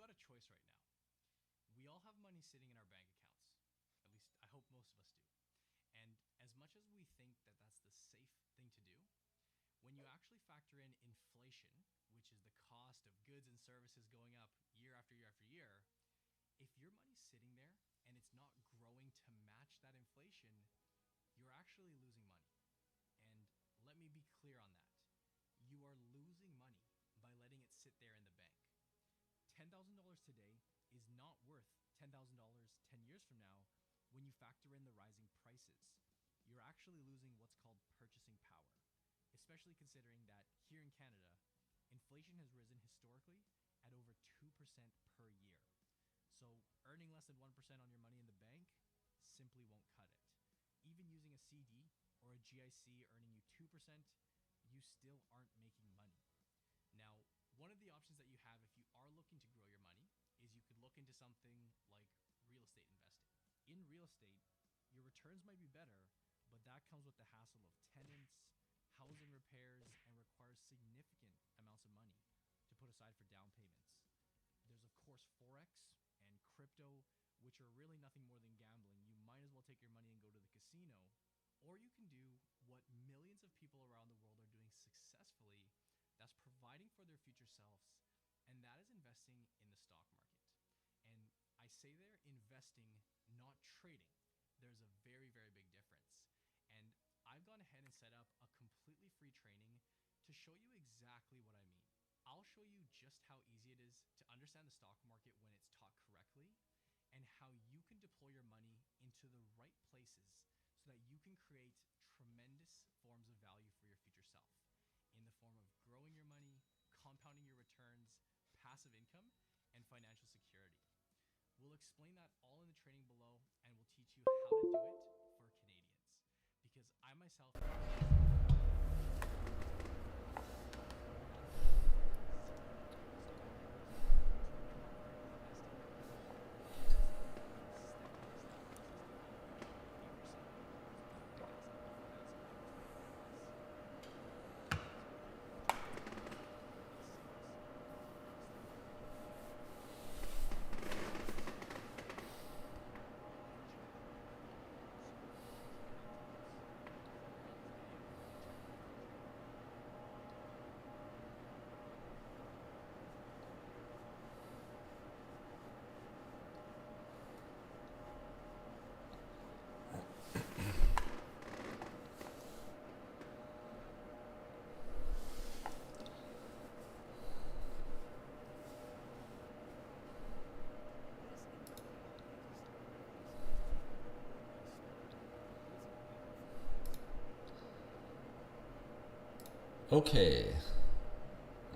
got a choice right now. We all have money sitting in our bank accounts. At least I hope most of us do. And as much as we think that that's the safe thing to do, when you actually factor in inflation, which is the cost of goods and services going up year after year after year, if your money's sitting there and it's not growing to match that inflation, you're actually losing money. And let me be clear on that. You are losing money by letting it sit there in the bank. $10,000 today is not worth $10,000 10 years from now when you factor in the rising prices. You're actually losing what's called purchasing power, especially considering that here in Canada, inflation has risen historically at over 2% per year. So earning less than 1% on your money in the bank simply won't cut it. Even using a CD or a GIC earning you 2%, you still aren't making money. Now, one of the options that you have if you are looking to grow your money is you could look into something like real estate investing. In real estate, your returns might be better, but that comes with the hassle of tenants, housing repairs, and requires significant amounts of money to put aside for down payments. There's of course Forex and crypto, which are really nothing more than gambling. You might as well take your money and go to the casino, or you can do what millions of people around the world are doing successfully, that's providing for their future selves, and that is investing in the stock market. And I say there investing, not trading. There's a very, very big difference. And I've gone ahead and set up a completely free training to show you exactly what I mean. I'll show you just how easy it is to understand the stock market when it's taught correctly, and how you can deploy your money into the right places so that you can create tremendous forms of value for your future self in the form of growing your money, compounding your returns, passive income, and financial security. We'll explain that all in the training below, and we'll teach you how to do it for Canadians. Because I myself Okay,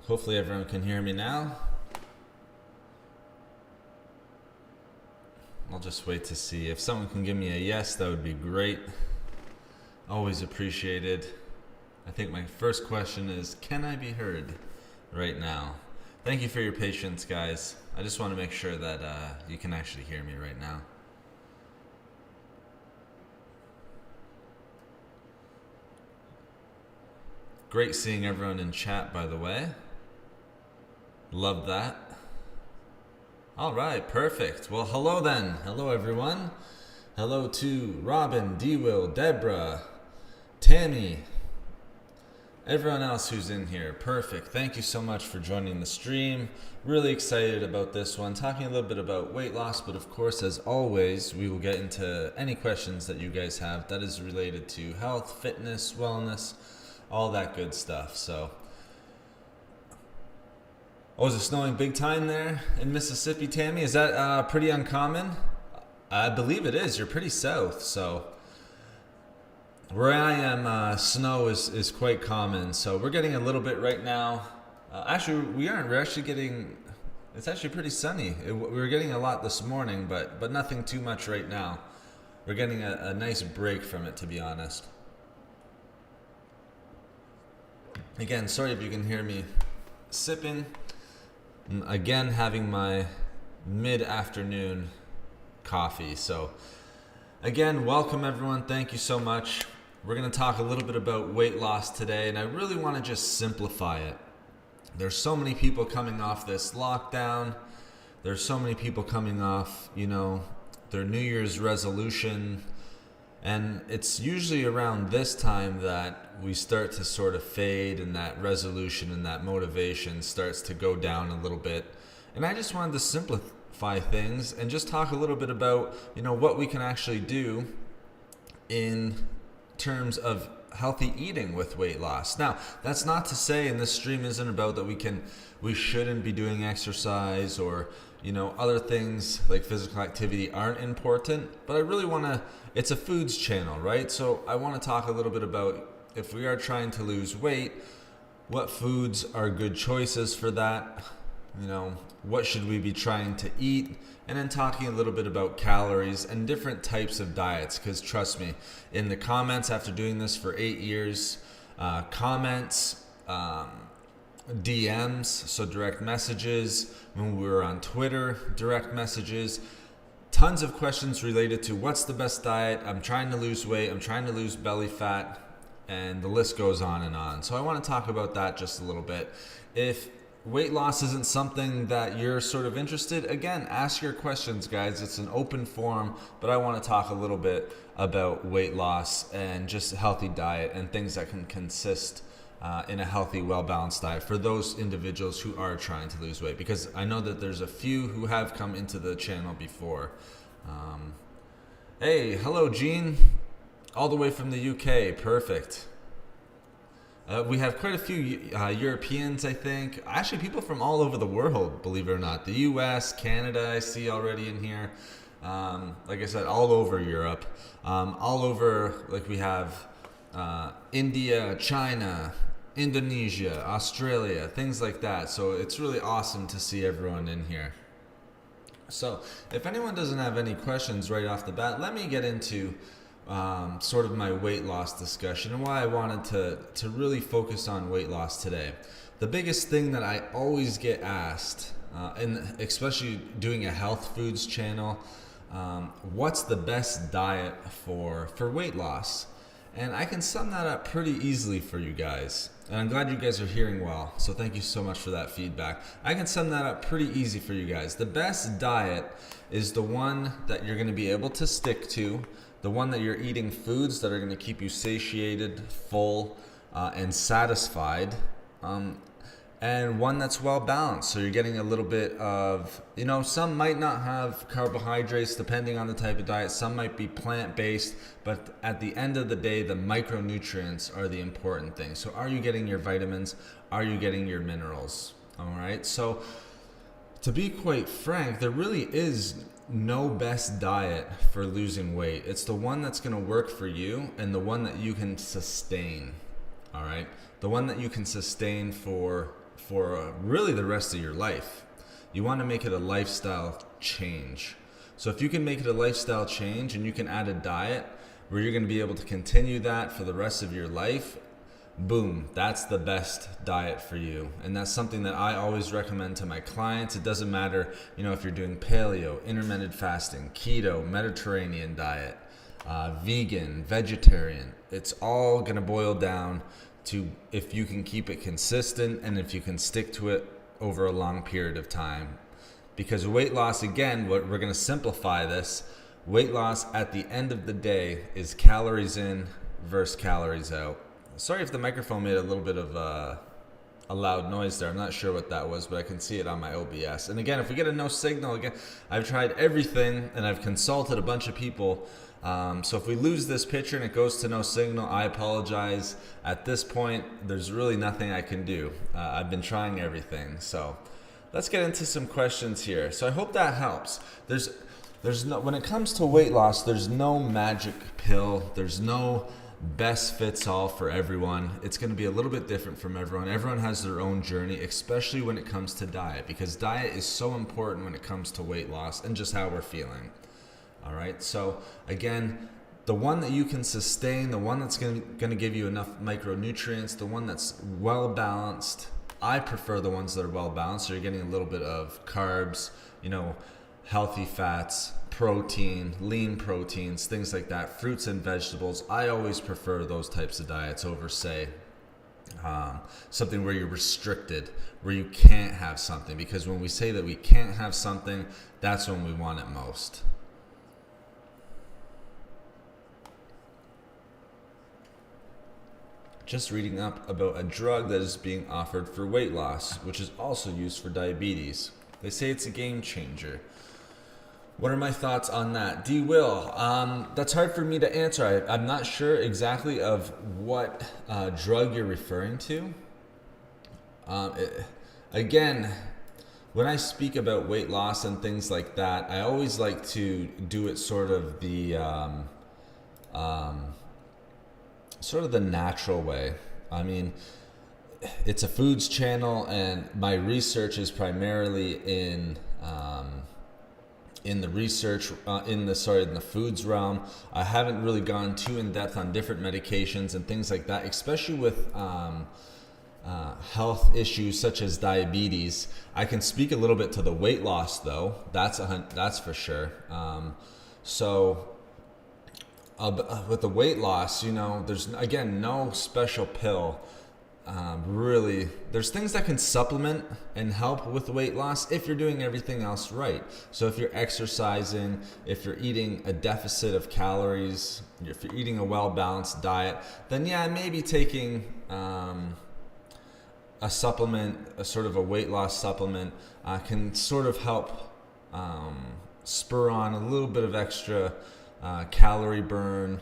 hopefully everyone can hear me now. I'll just wait to see. If someone can give me a yes, that would be great. Always appreciated. I think my first question is, can I be heard right now? Thank you for your patience, guys. I just want to make sure that you can actually hear me right now. Great seeing everyone in chat, by the way. Love that. All right, perfect. Well, hello then. Hello, everyone. Hello to Robin, D-Will, Deborah, Tammy, everyone else who's in here. Perfect. Thank you so much for joining the stream. Really excited about this one. Talking a little bit about weight loss, but of course, as always, we will get into any questions that you guys have that is related to health, fitness, wellness, all that good stuff. So, oh, is it snowing big time there in Mississippi, Tammy? Is that pretty uncommon? I believe it is. You're pretty south, so where I am, snow is quite common. So we're getting a little bit right now. Actually, we aren't. We're actually getting. It's actually pretty sunny. We were getting a lot this morning, but nothing too much right now. We're getting a nice break from it, to be honest. Again, sorry if you can hear me sipping. Again, having my mid-afternoon coffee. So, again, welcome everyone. Thank you so much. We're going to talk a little bit about weight loss today, and I really want to just simplify it. There's so many people coming off this lockdown. there's so many people coming off, their New Year's resolution. And it's usually around this time that we start to sort of fade, and that resolution and that motivation starts to go down a little bit. And I just wanted to simplify things and just talk a little bit about, what we can actually do in terms of healthy eating with weight loss. Now, that's not to say, and this stream isn't about that we shouldn't be doing exercise, or other things like physical activity aren't important, but I really want to, it's a foods channel, right? So I want to talk a little bit about, if we are trying to lose weight, what foods are good choices for that, what should we be trying to eat, and then talking a little bit about calories and different types of diets. Because trust me, in the comments, after doing this for 8 years, comments, DMs, so direct messages, when we were on Twitter, direct messages, tons of questions related to what's the best diet, I'm trying to lose weight, I'm trying to lose belly fat, and the list goes on and on. So I want to talk about that just a little bit. If weight loss isn't something that you're sort of interested, again, ask your questions, guys. It's an open forum, but I want to talk a little bit about weight loss and just a healthy diet and things that can consist in a healthy, well-balanced diet for those individuals who are trying to lose weight, because I know that there's a few who have come into the channel before. Hey, hello, Gene, all the way from the UK. Perfect. We have quite a few Europeans, I think. Actually, people from all over the world, believe it or not. The US, Canada, I see already in here. Like I said, all over Europe. All over, like we have India, China, Indonesia, Australia, things like that. So it's really awesome to see everyone in here. So if anyone doesn't have any questions right off the bat, let me get into sort of my weight loss discussion and why I wanted to really focus on weight loss today. The biggest thing that I always get asked, and especially doing a health foods channel, what's the best diet for weight loss? And I can sum that up pretty easily for you guys. And I'm glad you guys are hearing well, so thank you so much for that feedback. I can sum that up pretty easy for you guys. The best diet is the one that you're going to be able to stick to, the one that you're eating foods that are going to keep you satiated, full, and satisfied, and one that's well balanced. So you're getting a little bit of, some might not have carbohydrates depending on the type of diet. Some might be plant-based, but at the end of the day, the micronutrients are the important thing. So are you getting your vitamins? Are you getting your minerals? All right. So to be quite frank, there really is no best diet for losing weight. It's the one that's going to work for you and the one that you can sustain. All right. The one that you can sustain for really the rest of your life. You want to make it a lifestyle change. So if you can make it a lifestyle change and you can add a diet where you're going to be able to continue that for the rest of your life, boom, that's the best diet for you. And that's something that I always recommend to my clients. It doesn't matter, if you're doing paleo, intermittent fasting, keto, Mediterranean diet, vegan, vegetarian. It's all going to boil down to if you can keep it consistent and if you can stick to it over a long period of time. Because weight loss, again, we're going to simplify this. Weight loss at the end of the day is calories in versus calories out. Sorry if the microphone made a little bit of a loud noise there. I'm not sure what that was, but I can see it on my OBS. And again, if we get a no signal, again, I've tried everything and I've consulted a bunch of people. So if we lose this picture and it goes to no signal, I apologize. At this point, there's really nothing I can do. I've been trying everything. So let's get into some questions here. So I hope that helps. There's no, when it comes to weight loss, there's no magic pill. There's no best fits all for everyone. It's going to be a little bit different from everyone. Everyone has their own journey, especially when it comes to diet, because diet is so important when it comes to weight loss and just how we're feeling. All right. So again, the one that you can sustain, the one that's going to give you enough micronutrients, the one that's well balanced. I prefer the ones that are well balanced. So you're getting a little bit of carbs, healthy fats, protein, lean proteins, things like that, fruits and vegetables. I always prefer those types of diets over, say, something where you're restricted, where you can't have something. Because when we say that we can't have something, that's when we want it most. Just reading up about a drug that is being offered for weight loss, which is also used for diabetes. They say it's a game changer. What are my thoughts on that? D. Will, that's hard for me to answer. I'm not sure exactly of what drug you're referring to. Again, when I speak about weight loss and things like that, I always like to do it sort of the natural way. I mean, it's a foods channel, and my research is primarily in the research in the foods realm. I haven't really gone too in depth on different medications and things like that, especially with health issues such as diabetes. I can speak a little bit to the weight loss, though. That's for sure. With the weight loss, there's again no special pill. Really, there's things that can supplement and help with weight loss if you're doing everything else right. So if you're exercising, if you're eating a deficit of calories, if you're eating a well-balanced diet, then yeah, maybe taking a supplement, a sort of a weight loss supplement, can sort of help spur on a little bit of extra calorie burn,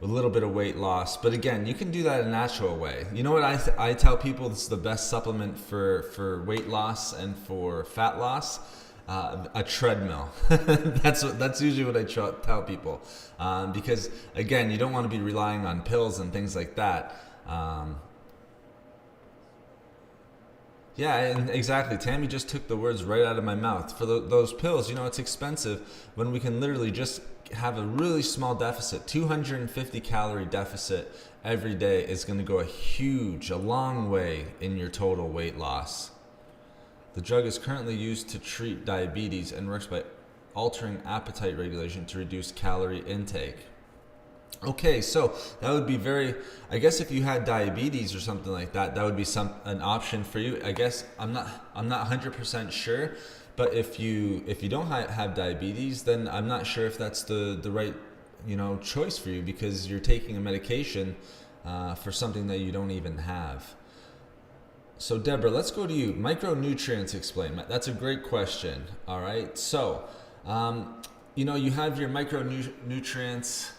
a little bit of weight loss. But again, you can do that in a natural way. You know what I tell people this is the best supplement for weight loss and for fat loss? A treadmill. That's usually what I tell people. Because again, you don't want to be relying on pills and things like that. Yeah, and exactly. Tammy just took the words right out of my mouth. For those pills, it's expensive when we can literally just have a really small deficit. 250 calorie deficit every day is going to go a long way in your total weight loss. The drug is currently used to treat diabetes and works by altering appetite regulation to reduce calorie intake. Okay, so that would be I guess if you had diabetes or something like that, that would be an option for you. I guess I'm not 100% sure, but if you don't have diabetes, then I'm not sure if that's the right choice for you, because you're taking a medication for something that you don't even have. So Deborah, let's go to you. Micronutrients explain. That's a great question. All right, so you have your micronutrients.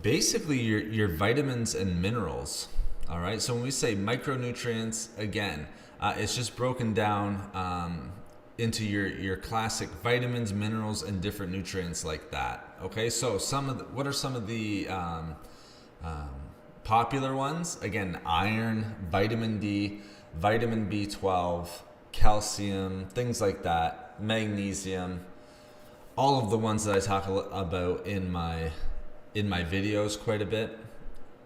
Basically your vitamins and minerals. All right, so when we say micronutrients, again, it's just broken down into your classic vitamins, minerals, and different nutrients like that. Okay, so what are some of the popular ones? Again, iron, vitamin D, vitamin B12, calcium, things like that, magnesium. All of the ones that I talk about in my videos quite a bit,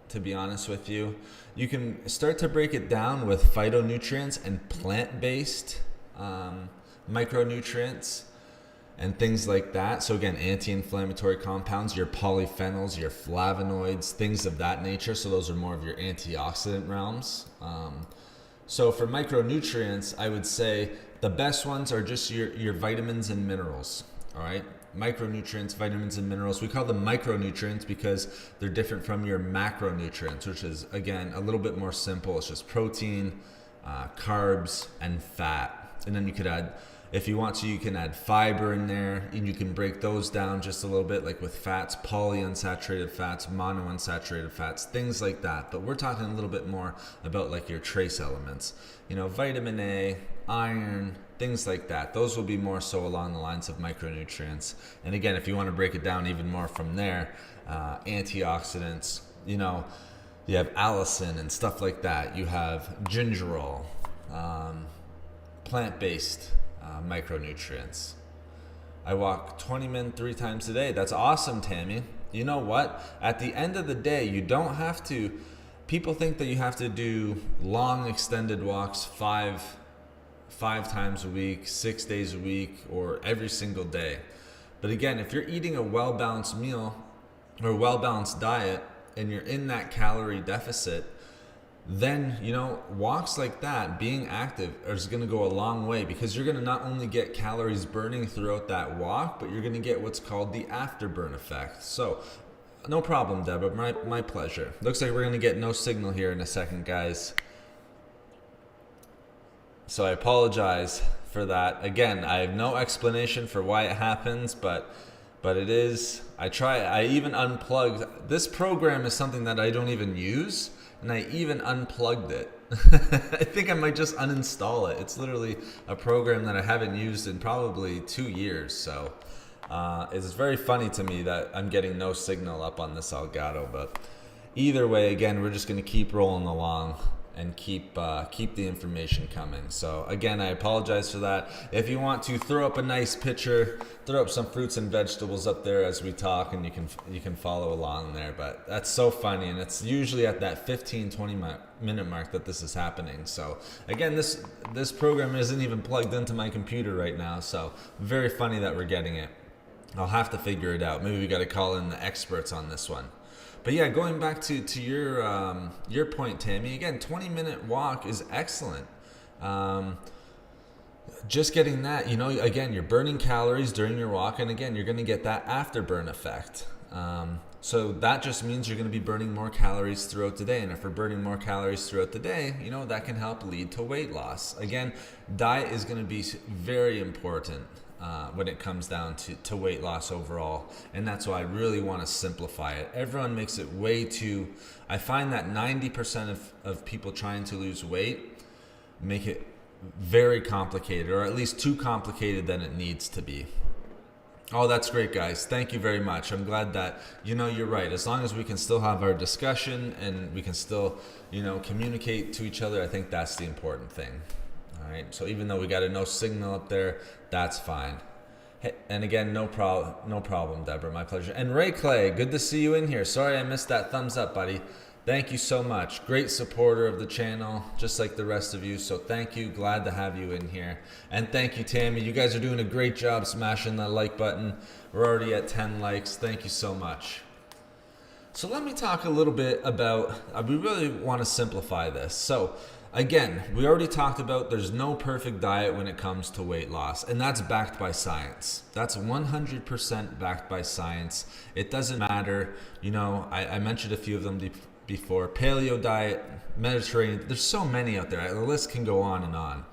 to be honest with you. You can start to break it down with phytonutrients and plant-based micronutrients and things like that. So again, anti-inflammatory compounds, your polyphenols, your flavonoids, things of that nature. So those are more of your antioxidant realms. So for micronutrients, I would say the best ones are just your vitamins and minerals. All right, micronutrients, vitamins, and minerals. We call them micronutrients because they're different from your macronutrients, which is, again, a little bit more simple. It's just protein, carbs, and fat. And then you could add, if you want to, you can add fiber in there, and you can break those down just a little bit, like with fats, polyunsaturated fats, monounsaturated fats, things like that. But we're talking a little bit more about like your trace elements. Vitamin A, iron, things like that. Those will be more so along the lines of micronutrients. And again, if you want to break it down even more from there, antioxidants, you have allicin and stuff like that. You have gingerol, plant-based micronutrients. I walk 20 minutes 3 times a day. That's awesome, Tammy. You know what? At the end of the day, you don't have to. People think that you have to do long extended walks 5 times a week, 6 days a week, or every single day. But again, if you're eating a well-balanced meal or a well-balanced diet and you're in that calorie deficit, then, walks like that, being active, is going to go a long way, because you're going to not only get calories burning throughout that walk, but you're going to get what's called the afterburn effect. So, no problem, Deborah. My pleasure. Looks like we're going to get no signal here in a second, guys. So I apologize for that. Again, I have no explanation for why it happens, but it is. I even unplugged. This program is something that I don't even use, and I even unplugged it. I think I might just uninstall it. It's literally a program that I haven't used in probably 2 years. So it's very funny to me that I'm getting no signal up on this Elgato. But either way, again, we're just going to keep rolling along and keep the information coming. So again, I apologize for that. If you want to throw up a nice picture, throw up some fruits and vegetables up there as we talk, and you can follow along there. But that's so funny, and it's usually at that 15-20 minute mark that this is happening. So again, this program isn't even plugged into my computer right now, so very funny that we're getting it. I'll have to figure it out. Maybe we got to call in the experts on this one. But yeah, going back to your point, Tammy, again, 20-minute walk is excellent. Just getting that, again, you're burning calories during your walk, and again, you're going to get that afterburn effect. So that just means you're going to be burning more calories throughout the day. And if we're burning more calories throughout the day, that can help lead to weight loss. Again, diet is going to be very important when it comes down to weight loss overall. And that's why I really want to simplify it. Everyone makes it way too... I find that 90% of people trying to lose weight make it very complicated, or at least too complicated than it needs to be. Oh, that's great, guys. Thank you very much. I'm glad that, you're right. As long as we can still have our discussion and we can still, communicate to each other, I think that's the important thing. All right. So even though we got a no signal up there, that's fine. Hey, and again, no problem, Deborah. My pleasure. And Ray Clay, good to see you in here. Sorry I missed that thumbs up, buddy. Thank you so much. Great supporter of the channel, just like the rest of you. So thank you. Glad to have you in here. And thank you, Tammy. You guys are doing a great job smashing that like button. We're already at 10 likes. Thank you so much. So let me talk a little bit about, we really want to simplify this. So again, we already talked about there's no perfect diet when it comes to weight loss, and that's backed by science. That's 100% backed by science. It doesn't matter. I mentioned a few of them before. Paleo diet, Mediterranean, there's so many out there. The list can go on and on.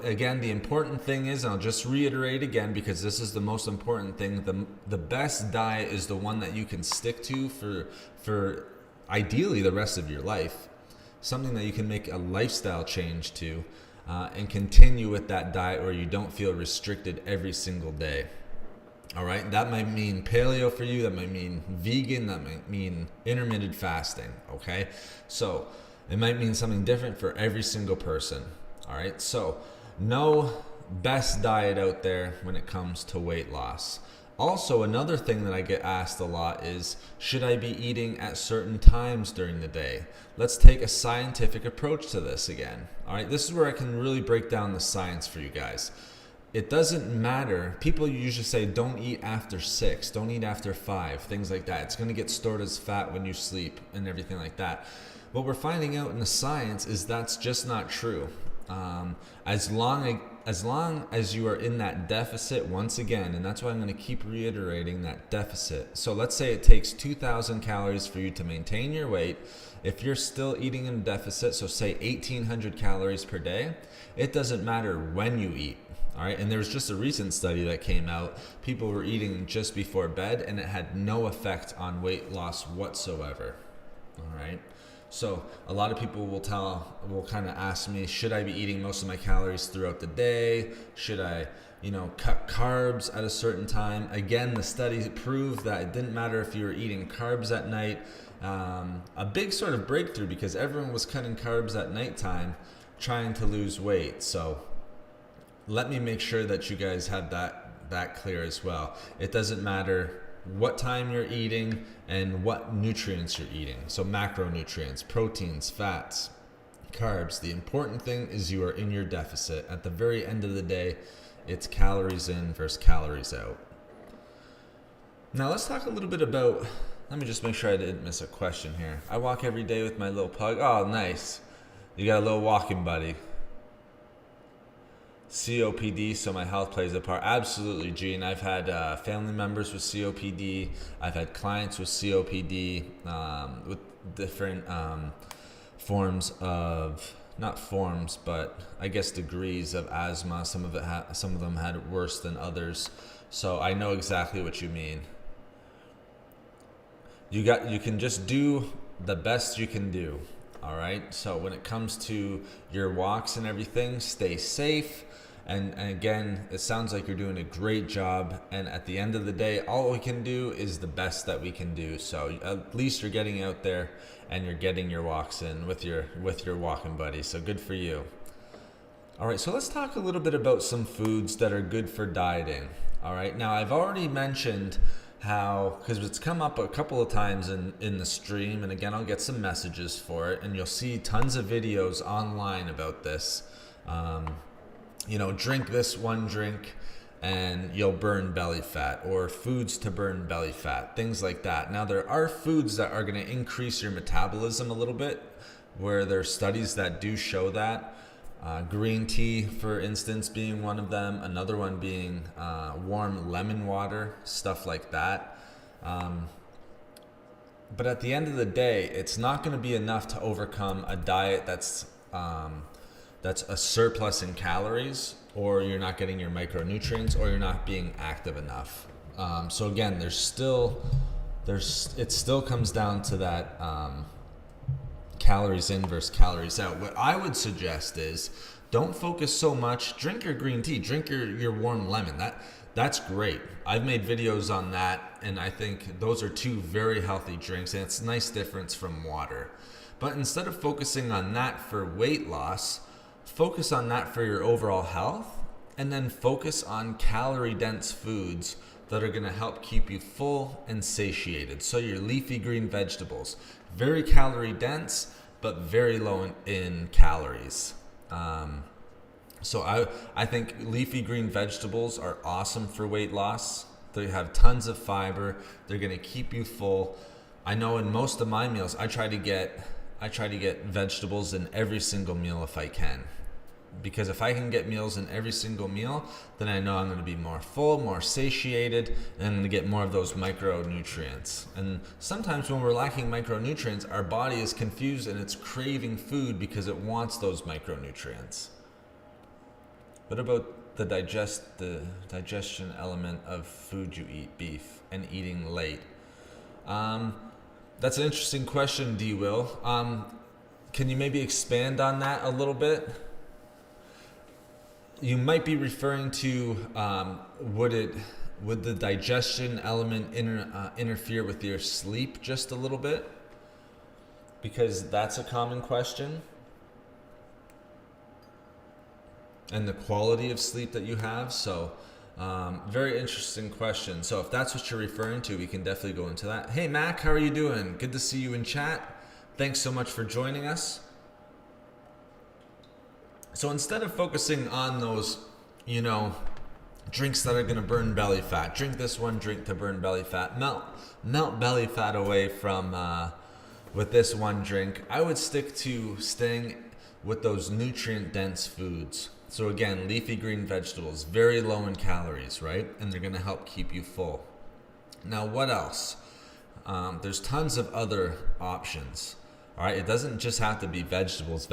Again, the important thing is, and I'll just reiterate again because this is the most important thing, the best diet is the one that you can stick to for ideally the rest of your life. Something that you can make a lifestyle change to and continue with that diet where you don't feel restricted every single day. All right, that might mean paleo for you, that might mean vegan, that might mean intermittent fasting, okay? So it might mean something different for every single person, all right? So no best diet out there when it comes to weight loss. Also, another thing that I get asked a lot is, should I be eating at certain times during the day? Let's take a scientific approach to this again, all right? This is where I can really break down the science for you guys. It doesn't matter. People usually say don't eat after 6, don't eat after 5, things like that. It's going to get stored as fat when you sleep and everything like that. What we're finding out in the science is that's just not true. As long as you are in that deficit, once again, and that's why I'm going to keep reiterating that deficit. So let's say it takes 2,000 calories for you to maintain your weight. If you're still eating in a deficit, so say 1,800 calories per day, it doesn't matter when you eat. All right, and there was just a recent study that came out. People were eating just before bed, and it had no effect on weight loss whatsoever. All right, so a lot of people will kind of ask me, should I be eating most of my calories throughout the day? Should I, cut carbs at a certain time? Again, the study proved that it didn't matter if you were eating carbs at night. A big sort of breakthrough because everyone was cutting carbs at nighttime, trying to lose weight. So let me make sure that you guys have that clear as well. It doesn't matter what time you're eating and what nutrients you're eating. So macronutrients, proteins, fats, carbs. The important thing is you are in your deficit. At the very end of the day, it's calories in versus calories out. Now let's talk a little bit about Let me just make sure I didn't miss a question here. I walk every day with my little pug. Oh, nice. You got a little walking buddy. COPD, so my health plays a part. Absolutely, Gene. I've had family members with COPD. I've had clients with COPD with different forms of, not forms, but I guess degrees of asthma. Some of them had it worse than others. So I know exactly what you mean. You can just do the best you can do. All right. So when it comes to your walks and everything, stay safe. And again, it sounds like you're doing a great job. And at the end of the day, all we can do is the best that we can do. So at least you're getting out there and you're getting your walks in with your walking buddy. So good for you. All right, so let's talk a little bit about some foods that are good for dieting. All right, now I've already mentioned how, because it's come up a couple of times in the stream, and again, I'll get some messages for it, and you'll see tons of videos online about this. Drink this one drink and you'll burn belly fat, or foods to burn belly fat, things like that. Now, there are foods that are going to increase your metabolism a little bit, where there are studies that do show that. Green tea, for instance, being one of them. Another one being warm lemon water, stuff like that. But at the end of the day, it's not going to be enough to overcome a diet that's a surplus in calories, or you're not getting your micronutrients, or you're not being active enough. So again, it still comes down to that calories in versus calories out. What I would suggest is, don't focus so much. Drink your green tea, drink your warm lemon. That's great. I've made videos on that, and I think those are two very healthy drinks, and it's a nice difference from water. But instead of focusing on that for weight loss, focus on that for your overall health, and then focus on calorie-dense foods that are going to help keep you full and satiated. So your leafy green vegetables, very calorie-dense, but very low in calories. So I think leafy green vegetables are awesome for weight loss. They have tons of fiber. They're going to keep you full. I know in most of my meals, I try to get vegetables in every single meal if I can. Because if I can get meals in every single meal, then I know I'm going to be more full, more satiated, and I'm going to get more of those micronutrients. And sometimes when we're lacking micronutrients, our body is confused and it's craving food because it wants those micronutrients. What about the digestion element of food you eat, beef, and eating late? That's an interesting question, D. Will. Can you maybe expand on that a little bit? You might be referring to would the digestion element interfere with your sleep just a little bit? Because that's a common question. And the quality of sleep that you have. So very interesting question. So if that's what you're referring to, we can definitely go into that. Hey, Mac, how are you doing? Good to see you in chat. Thanks so much for joining us. So instead of focusing on those, drinks that are going to burn belly fat, drink this one drink to burn belly fat, melt belly fat away from with this one drink, I would stick to staying with those nutrient-dense foods. So again, leafy green vegetables, very low in calories, right? And they're going to help keep you full. Now, what else? There's tons of other options. All right, it doesn't just have to be vegetables.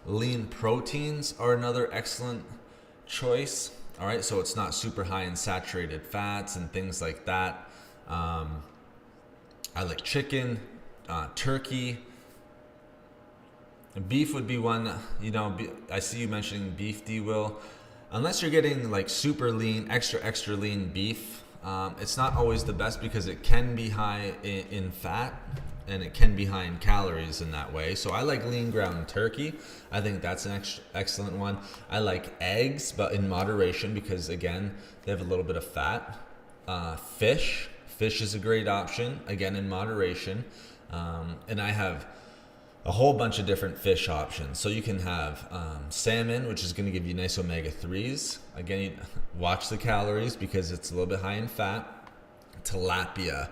Lean proteins are another excellent choice. All right, so it's not super high in saturated fats and things like that. I like chicken, turkey. Beef would be one, I see you mentioning beef, D. Will. Unless you're getting like super lean, extra lean beef, it's not always the best because it can be high in fat and it can be high in calories in that way. So I like lean ground turkey. I think that's an excellent one. I like eggs, but in moderation because, again, they have a little bit of fat. Fish is a great option, again, in moderation. And I have a whole bunch of different fish options. So you can have salmon, which is going to give you nice omega-3s. Again, watch the calories because it's a little bit high in fat. tilapia,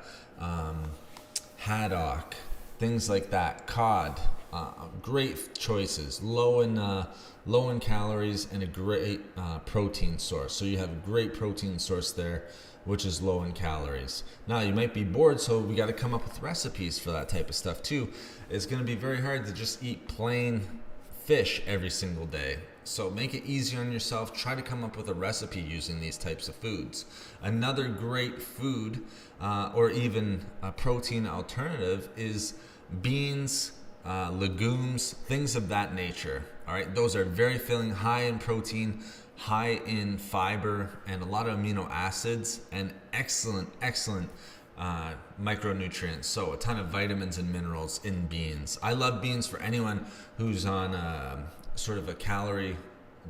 haddock, things like that, cod. Great choices, low in calories and a great protein source. So you have a great protein source there, which is low in calories. Now you might be bored, so we got to come up with recipes for that type of stuff too. It's going to be very hard to just eat plain fish every single day. So make it easy on yourself. Try to come up with a recipe using these types of foods. Another great food or even a protein alternative is beans, legumes, things of that nature. All right, those are very filling, high in protein, high in fiber, and a lot of amino acids, and excellent micronutrients. So a ton of vitamins and minerals in beans. I love beans for anyone who's on sort of a calorie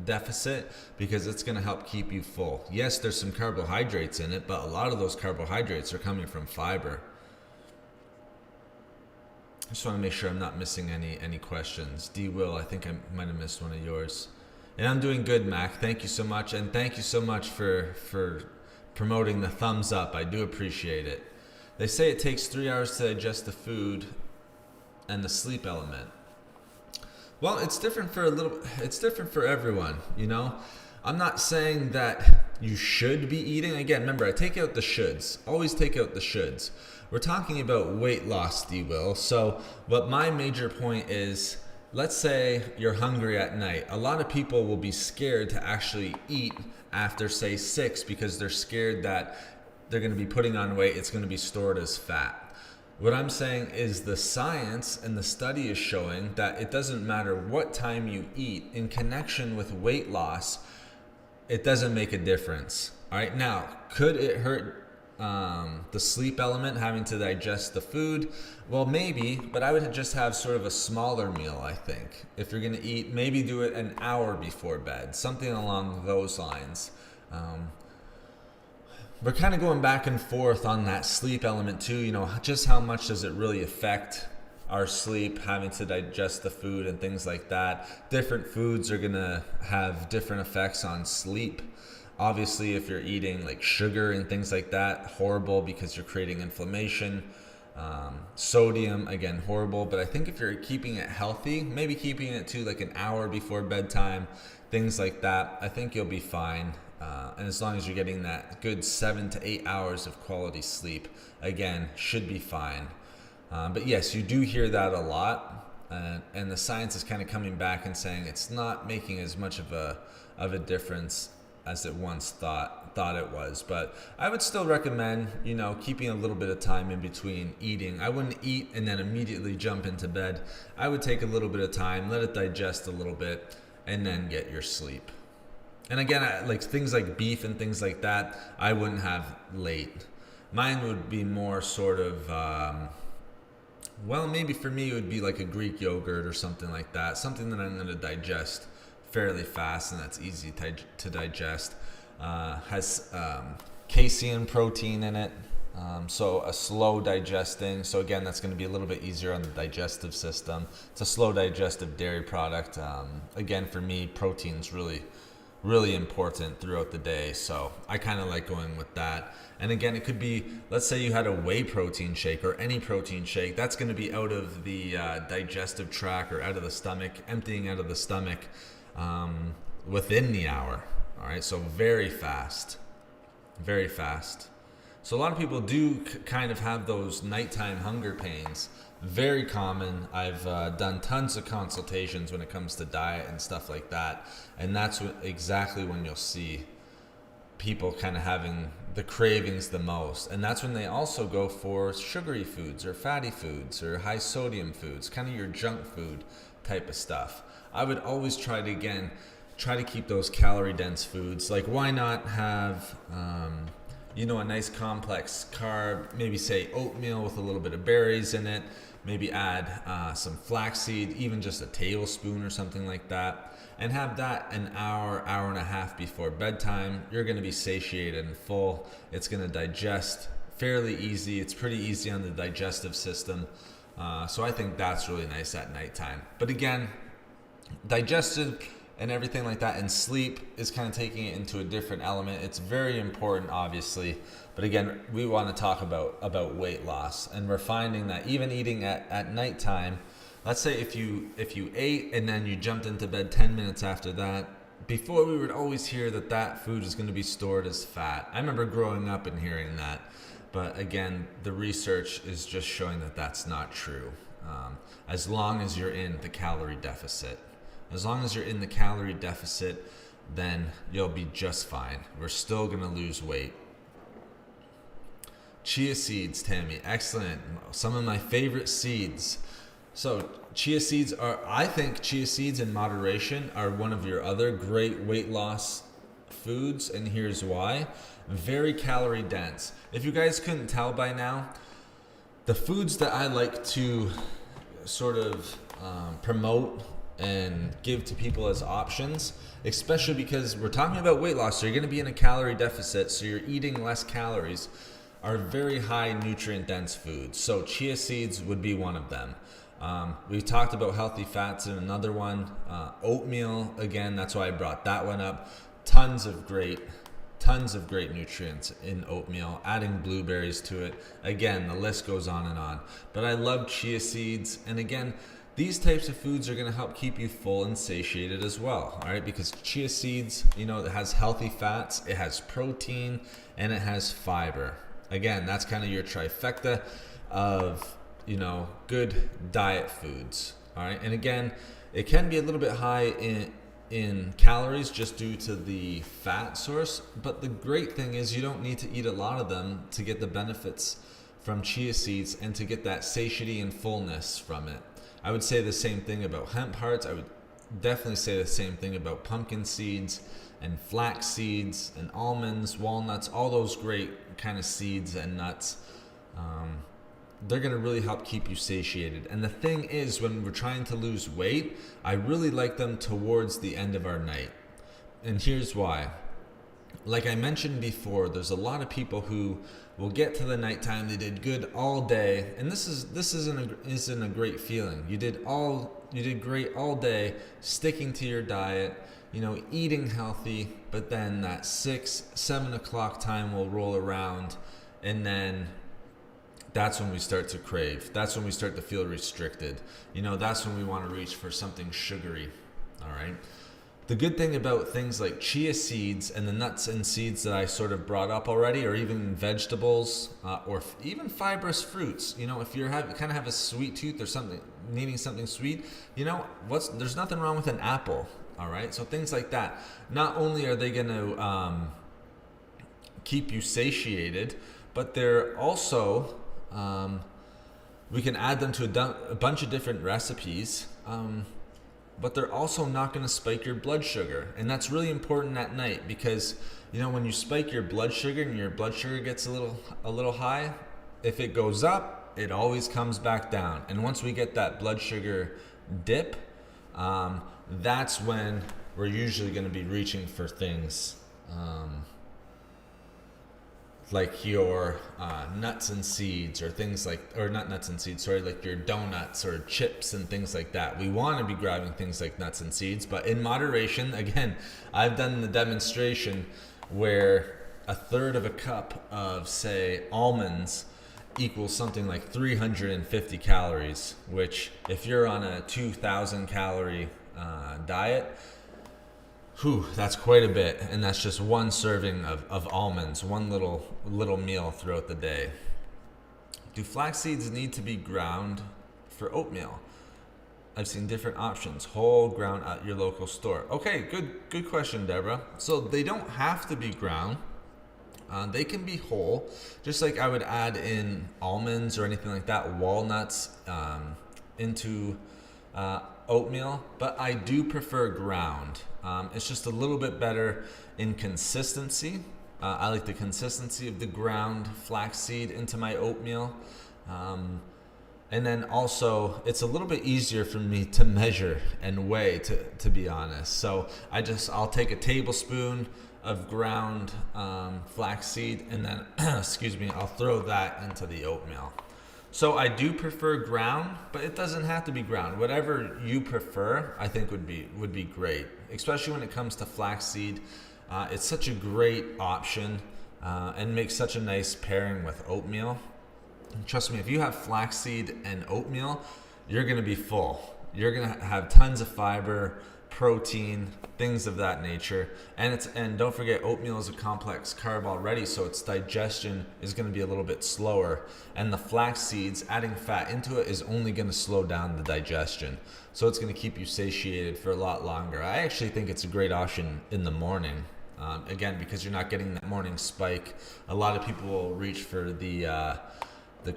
deficit, because it's going to help keep you full. Yes, there's some carbohydrates in it, but a lot of those carbohydrates are coming from fiber. I just want to make sure I'm not missing any questions. D. Will, I think I might have missed one of yours. And I'm doing good, Mac. Thank you so much. And thank you so much for promoting the thumbs up. I do appreciate it. They say it takes 3 hours to digest the food and the sleep element. Well, it's different for everyone, you know? I'm not saying that you should be eating. Again, remember, I take out the shoulds. Always take out the shoulds. We're talking about weight loss, D. Will. So what my major point is, let's say you're hungry at night. A lot of people will be scared to actually eat after, say, 6 because they're scared that they're going to be putting on weight. It's going to be stored as fat. What I'm saying is the science and the study is showing that it doesn't matter what time you eat in connection with weight loss. It doesn't make a difference. All right. Now, could it hurt the sleep element, having to digest the food? Well, maybe, but I would just have sort of a smaller meal, I think. If you're going to eat, maybe do it an hour before bed, something along those lines. We're kind of going back and forth on that sleep element too. You know, just how much does it really affect our sleep, having to digest the food and things like that. Different foods are going to have different effects on sleep. Obviously, if you're eating like sugar and things like that, horrible because you're creating inflammation. Sodium, again, horrible. But I think if you're keeping it healthy, maybe keeping it to like an hour before bedtime, things like that, I think you'll be fine. And as long as you're getting that good 7 to 8 hours of quality sleep, again, should be fine. But yes, you do hear that a lot. And the science is kind of coming back and saying it's not making as much of a difference as it once thought it was. But I would still recommend, you know, keeping a little bit of time in between eating. I wouldn't eat and then immediately jump into bed. I would take a little bit of time, let it digest a little bit, and then get your sleep. And again, like things like beef and things like that, I wouldn't have late. Mine would be more sort of, well, maybe for me it would be like a Greek yogurt or something like that. Something that I'm going to digest fairly fast and that's easy to digest. Has casein protein in it, so a slow digesting. So again, that's going to be a little bit easier on the digestive system. It's a slow digestive dairy product. Again, for me, protein's really important throughout the day, so I kind of like going with that. And again, it could be, let's say you had a whey protein shake or any protein shake, that's going to be out of the digestive tract or out of the stomach, emptying out of the stomach within the hour. All right, so very fast. So a lot of people do kind of have those nighttime hunger pains. Very common. I've done tons of consultations when it comes to diet and stuff like that. And that's exactly when you'll see people kind of having the cravings the most. And that's when they also go for sugary foods or fatty foods or high sodium foods, kind of your junk food type of stuff. I would always try to keep those calorie dense foods. Like, why not have a nice complex carb, maybe say oatmeal with a little bit of berries in it, maybe add some flaxseed, even just a tablespoon or something like that, and have that an hour and a half before bedtime. You're going to be satiated and full. It's going to digest fairly easy. It's pretty easy on the digestive system. So I think that's really nice at nighttime. But again, digestive and everything like that. And sleep is kind of taking it into a different element. It's very important, obviously. But again, we want to talk about weight loss. And we're finding that even eating at nighttime, let's say if you ate and then you jumped into bed 10 minutes after that, before we would always hear that food is going to be stored as fat. I remember growing up and hearing that. But again, the research is just showing that that's not true. As long as you're in the calorie deficit. As long as you're in the calorie deficit, then you'll be just fine. We're still going to lose weight. Chia seeds, Tammy. Excellent. Some of my favorite seeds. So I think chia seeds in moderation are one of your other great weight loss foods, and here's why. Very calorie dense. If you guys couldn't tell by now, the foods that I like to sort of promote and give to people as options, especially because we're talking about weight loss, so you're going to be in a calorie deficit, so you're eating less calories, are very high nutrient dense foods. So chia seeds would be one of them. We talked about healthy fats in another one. Oatmeal, again, that's why I brought that one up. Tons of great nutrients in oatmeal. Adding blueberries to it, again, the list goes on and on. But I love chia seeds, and again, these types of foods are going to help keep you full and satiated as well, all right? Because chia seeds, it has healthy fats, it has protein, and it has fiber. Again, that's kind of your trifecta of, good diet foods, all right? And again, it can be a little bit high in calories just due to the fat source, but the great thing is you don't need to eat a lot of them to get the benefits from chia seeds and to get that satiety and fullness from it. I would say the same thing about hemp hearts. I would definitely say the same thing about pumpkin seeds and flax seeds and almonds, walnuts, all those great kind of seeds and nuts. They're going to really help keep you satiated. And the thing is, when we're trying to lose weight, I really like them towards the end of our night. And here's why. Like I mentioned before, there's a lot of people who will get to the nighttime, they did good all day, and this isn't a great feeling. You did great all day, sticking to your diet, eating healthy, but then that 6-7 o'clock time will roll around, and then that's when we start to crave. That's when we start to feel restricted. That's when we want to reach for something sugary. All right. The good thing about things like chia seeds and the nuts and seeds that I sort of brought up already, or even vegetables, or even fibrous fruits, if you have a sweet tooth or something, needing something sweet, there's nothing wrong with an apple. All right. So things like that. Not only are they going to keep you satiated, but they're also we can add them to a bunch of different recipes, but they're also not going to spike your blood sugar. And that's really important at night because, when you spike your blood sugar and your blood sugar gets a little high, if it goes up, it always comes back down. And once we get that blood sugar dip, that's when we're usually going to be reaching for things like your nuts and seeds, or things not nuts and seeds, like your donuts or chips and things like that. We want to be grabbing things like nuts and seeds, but in moderation. Again, I've done the demonstration where a third of a cup of, say, almonds equals something like 350 calories, which if you're on a 2,000 calorie diet, that's quite a bit, and that's just one serving of almonds, one little meal throughout the day. Do flax seeds need to be ground for oatmeal? I've seen different options, whole, ground at your local store. Okay, good question, Deborah. So they don't have to be ground. They can be whole, just like I would add in almonds or anything like that, walnuts into oatmeal, but I do prefer ground. It's just a little bit better in consistency. I like the consistency of the ground flaxseed into my oatmeal. And then also, it's a little bit easier for me to measure and weigh, to be honest. So I'll take a tablespoon of ground flaxseed, and then, I'll throw that into the oatmeal. So I do prefer ground, but it doesn't have to be ground. Whatever you prefer, I think would be great, especially when it comes to flaxseed. It's such a great option and makes such a nice pairing with oatmeal. And trust me, if you have flaxseed and oatmeal, you're going to be full. You're going to have tons of fiber, protein, things of that nature. And don't forget, oatmeal is a complex carb already, so its digestion is going to be a little bit slower. And the flax seeds, adding fat into it is only going to slow down the digestion. So it's going to keep you satiated for a lot longer. I actually think it's a great option in the morning. Again, because you're not getting that morning spike. A lot of people will reach for the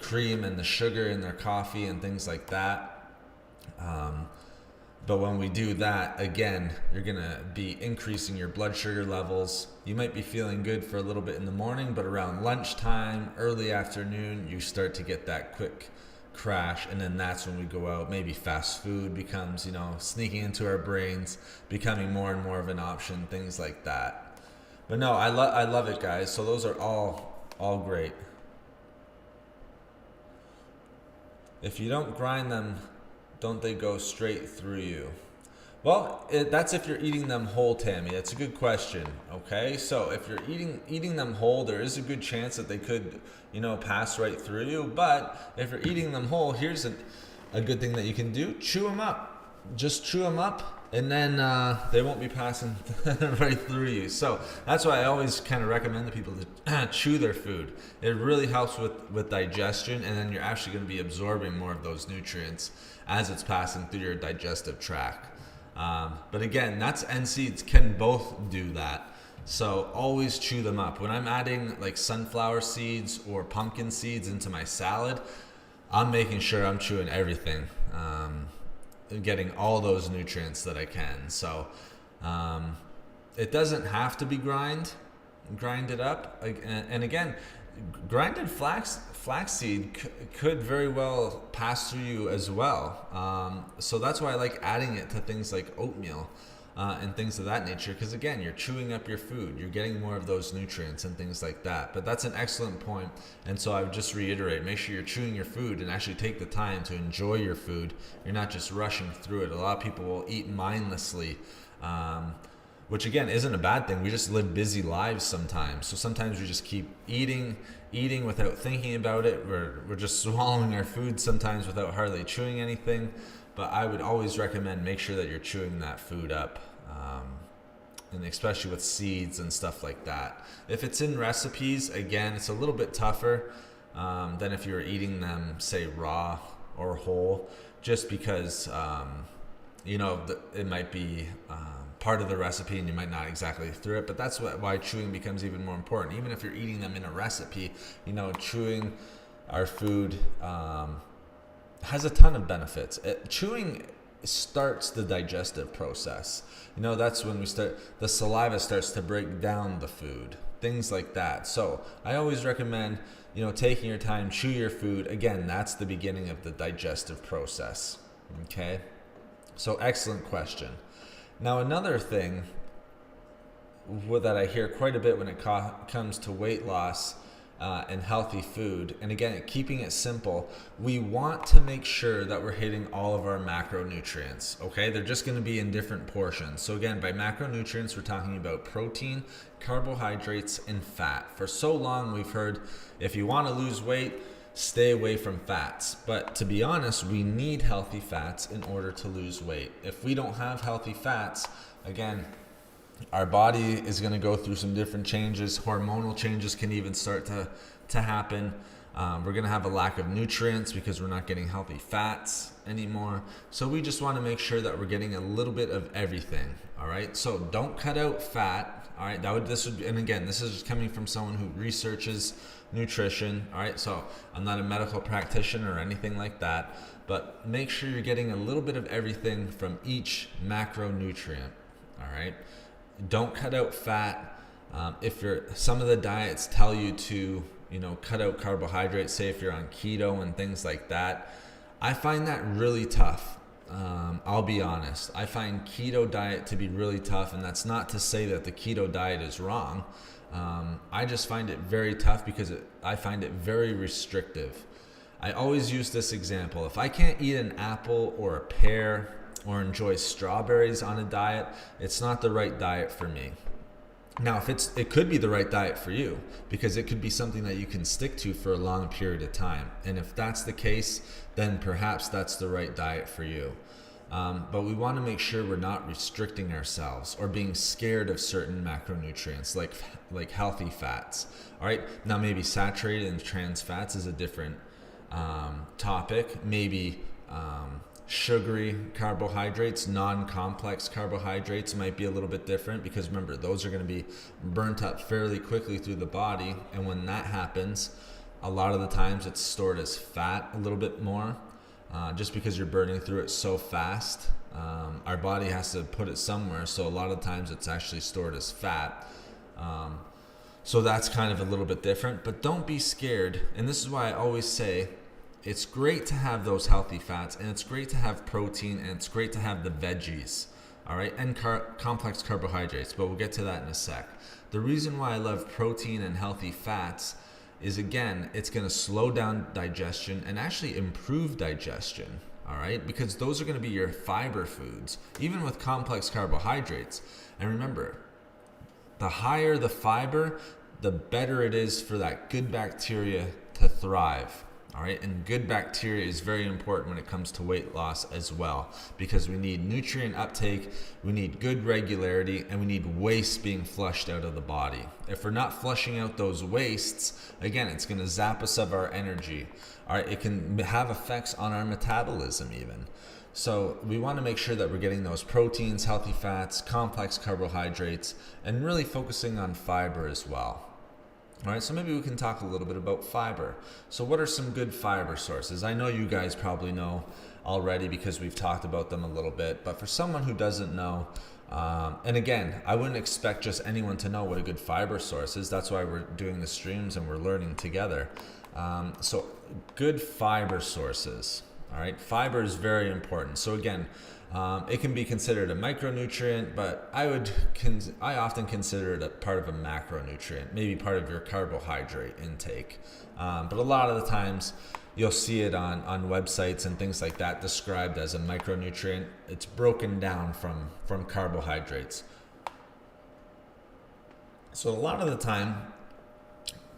cream and the sugar in their coffee and things like that. But when we do that, again, you're going to be increasing your blood sugar levels. You might be feeling good for a little bit in the morning, but around lunchtime, early afternoon, you start to get that quick crash. And then that's when we go out. Maybe fast food becomes, sneaking into our brains, becoming more and more of an option, things like that. But no, I love it, guys. So those are all great. If you don't grind them, don't they go straight through you? Well, that's if you're eating them whole, Tammy. That's a good question. Okay, so if you're eating them whole, there is a good chance that they could, pass right through you. But if you're eating them whole, here's a good thing that you can do: chew them up. Just chew them up, and then they won't be passing right through you. So that's why I always kind of recommend to people to chew their food. It really helps with digestion, and then you're actually going to be absorbing more of those nutrients as it's passing through your digestive tract. But again, nuts and seeds can both do that. So always chew them up. When I'm adding like sunflower seeds or pumpkin seeds into my salad, I'm making sure I'm chewing everything, getting all those nutrients that I can. So it doesn't have to be grinded up. And again, grinded flaxseed could very well pass through you as well. So that's why I like adding it to things like oatmeal and things of that nature, because again, you're chewing up your food, you're getting more of those nutrients and things like that. But that's an excellent point, and so I would just reiterate, make sure you're chewing your food and actually take the time to enjoy your food. You're not just rushing through it. A lot of people will eat mindlessly, which again isn't a bad thing. We just live busy lives sometimes, so sometimes we just keep eating without thinking about it. We're just swallowing our food sometimes without hardly chewing anything. But I would always recommend make sure that you're chewing that food up, and especially with seeds and stuff like that. If it's in recipes, again, it's a little bit tougher than if you were eating them, say, raw or whole, just because, it might be part of the recipe and you might not exactly through it. But that's why chewing becomes even more important. Even if you're eating them in a recipe, chewing our food has a ton of benefits. Chewing starts the digestive process. That's when the saliva starts to break down the food, things like that. So I always recommend, taking your time, chew your food. Again, that's the beginning of the digestive process. Okay. So excellent question. Now, another thing that I hear quite a bit when it comes to weight loss and healthy food, and again, keeping it simple, we want to make sure that we're hitting all of our macronutrients. Okay, they're just going to be in different portions. So again, by macronutrients, we're talking about protein, carbohydrates, and fat. For so long, we've heard if you want to lose weight, stay away from fats. But to be honest, we need healthy fats in order to lose weight. If we don't have healthy fats, again, our body is going to go through some different changes. Hormonal changes can even start to happen. We're going to have a lack of nutrients because we're not getting healthy fats anymore. So we just want to make sure that we're getting a little bit of everything. All right. So don't cut out fat. All right. And again, this is coming from someone who researches nutrition. All right. So I'm not a medical practitioner or anything like that, but make sure you're getting a little bit of everything from each macronutrient. All right. Don't cut out fat. Some of the diets tell you to, cut out carbohydrates, say if you're on keto and things like that. I find that really tough. I'll be honest. I find keto diet to be really tough, and that's not to say that the keto diet is wrong. I just find it very tough because I find it very restrictive. I always use this example. If I can't eat an apple or a pear or enjoy strawberries on a diet, it's not the right diet for me. Now, it could be the right diet for you, because it could be something that you can stick to for a long period of time. And if that's the case, then perhaps that's the right diet for you. But we want to make sure we're not restricting ourselves or being scared of certain macronutrients like healthy fats. All right. Now, maybe saturated and trans fats is a different topic. Maybe sugary carbohydrates, non-complex carbohydrates might be a little bit different, because remember, those are going to be burnt up fairly quickly through the body. And when that happens, a lot of the times it's stored as fat a little bit more. Just because you're burning through it so fast, our body has to put it somewhere. So a lot of times it's actually stored as fat. So that's kind of a little bit different, but don't be scared. And this is why I always say it's great to have those healthy fats, and it's great to have protein, and it's great to have the veggies, all right, and complex carbohydrates, but we'll get to that in a sec. The reason why I love protein and healthy fats is, again, it's going to slow down digestion and actually improve digestion, all right? Because those are going to be your fiber foods, even with complex carbohydrates. And remember, the higher the fiber, the better it is for that good bacteria to thrive, all right? And good bacteria is very important when it comes to weight loss as well, because we need nutrient uptake, we need good regularity, and we need waste being flushed out of the body. If we're not flushing out those wastes, again, it's going to zap us of our energy. All right, it can have effects on our metabolism even. So we want to make sure that we're getting those proteins, healthy fats, complex carbohydrates, and really focusing on fiber as well. All right, so maybe we can talk a little bit about fiber. So what are some good fiber sources? I know you guys probably know already because we've talked about them a little bit, but for someone who doesn't know, and again, I wouldn't expect just anyone to know what a good fiber source is. That's why we're doing the streams and we're learning together. So good fiber sources, all right? Fiber is very important. So again, it can be considered a micronutrient, but I often consider it a part of a macronutrient, maybe part of your carbohydrate intake. But a lot of the times you'll see it on websites and things like that described as a micronutrient. It's broken down from carbohydrates. So a lot of the time,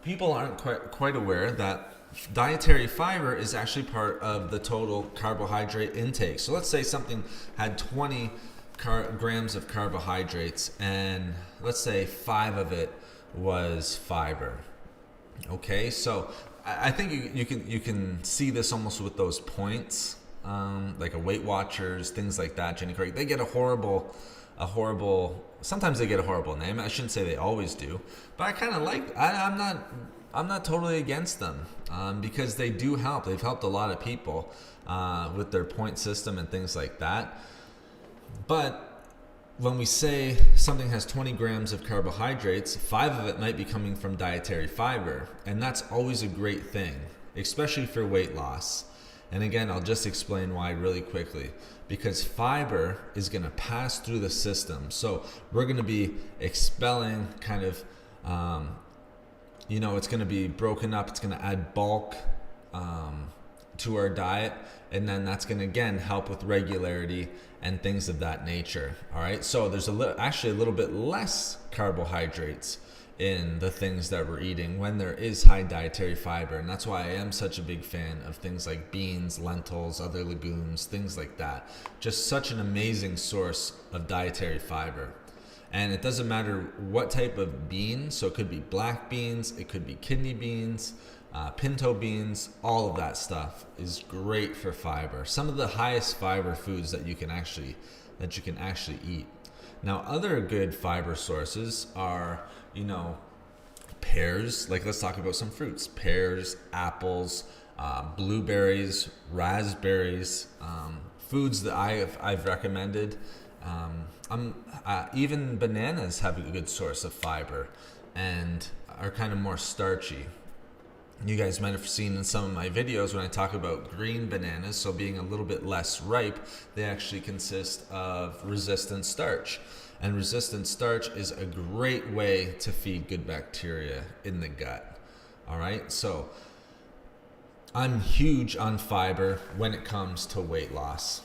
people aren't quite aware that dietary fiber is actually part of the total carbohydrate intake. So let's say something had 20 grams of carbohydrates, and let's say 5 of it was fiber. Okay, so I think you can see this almost with those points, like a Weight Watchers, things like that. Jenny Craig, they get a horrible. Sometimes they get a horrible name. I shouldn't say they always do, but I kind of like. I'm not totally against them, because they do help. They've helped a lot of people with their point system and things like that. But when we say something has 20 grams of carbohydrates, 5 of it might be coming from dietary fiber. And that's always a great thing, especially for weight loss. And again, I'll just explain why really quickly. Because fiber is going to pass through the system. So we're going to be expelling kind of, it's going to be broken up. It's going to add bulk to our diet. And then that's going to, again, help with regularity and things of that nature. All right. So there's actually a little bit less carbohydrates in the things that we're eating when there is high dietary fiber. And that's why I am such a big fan of things like beans, lentils, other legumes, things like that. Just such an amazing source of dietary fiber. And it doesn't matter what type of bean. So it could be black beans, it could be kidney beans, pinto beans, all of that stuff is great for fiber. Some of the highest fiber foods that you can actually eat. Now, other good fiber sources are, pears. Like, let's talk about some fruits. Pears, apples, blueberries, raspberries, foods that I've recommended. Even bananas have a good source of fiber and are kind of more starchy. You guys might have seen in some of my videos when I talk about green bananas, so being a little bit less ripe, they actually consist of resistant starch. And resistant starch is a great way to feed good bacteria in the gut. All right, so I'm huge on fiber when it comes to weight loss,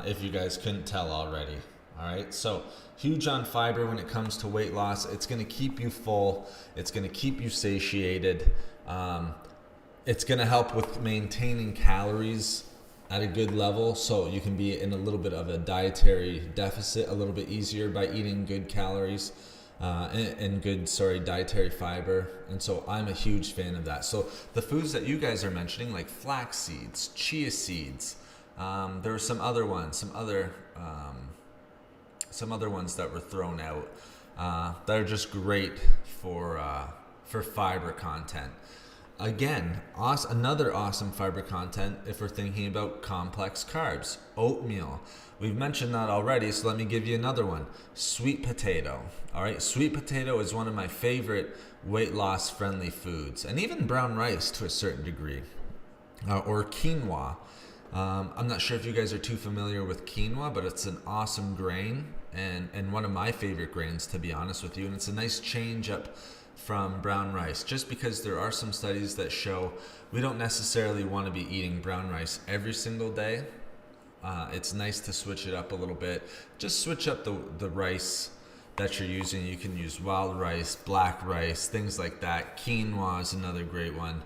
if you guys couldn't tell already. All right, so huge on fiber when it comes to weight loss. It's going to keep you full. It's going to keep you satiated. It's going to help with maintaining calories at a good level, so you can be in a little bit of a dietary deficit a little bit easier by eating good calories and good dietary fiber. And so I'm a huge fan of that. So the foods that you guys are mentioning, like flax seeds, chia seeds, there are some other ones that were thrown out that are just great for fiber content. Again, another awesome fiber content if we're thinking about complex carbs. Oatmeal. We've mentioned that already, so let me give you another one. Sweet potato. All right, sweet potato is one of my favorite weight loss friendly foods, and even brown rice to a certain degree, or quinoa. I'm not sure if you guys are too familiar with quinoa, but it's an awesome grain and one of my favorite grains, to be honest with you, and it's a nice change up from brown rice, just because there are some studies that show we don't necessarily want to be eating brown rice every single day. It's nice to switch it up a little bit. Just switch up the rice that you're using. You can use wild rice, black rice, things like that. Quinoa is another great one.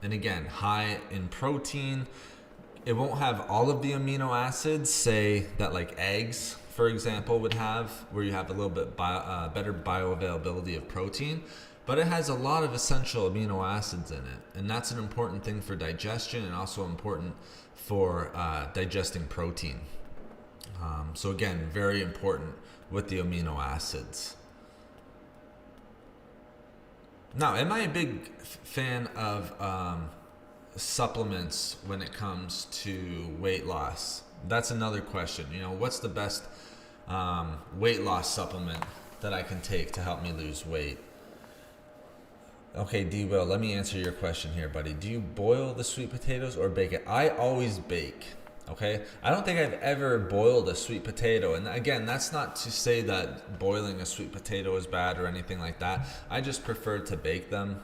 And again, high in protein. It won't have all of the amino acids, say, that like eggs, for example, would have, where you have a little bit better bioavailability of protein, but it has a lot of essential amino acids in it, and that's an important thing for digestion and also important for digesting protein. So again, very important with the amino acids. Now, am I a big fan of supplements when it comes to weight loss? That's another question. What's the best weight loss supplement that I can take to help me lose weight? Okay, D. Will, let me answer your question here, buddy. Do you boil the sweet potatoes or bake it? I always bake. Okay, I don't think I've ever boiled a sweet potato, and again, that's not to say that boiling a sweet potato is bad or anything like that. I just prefer to bake them.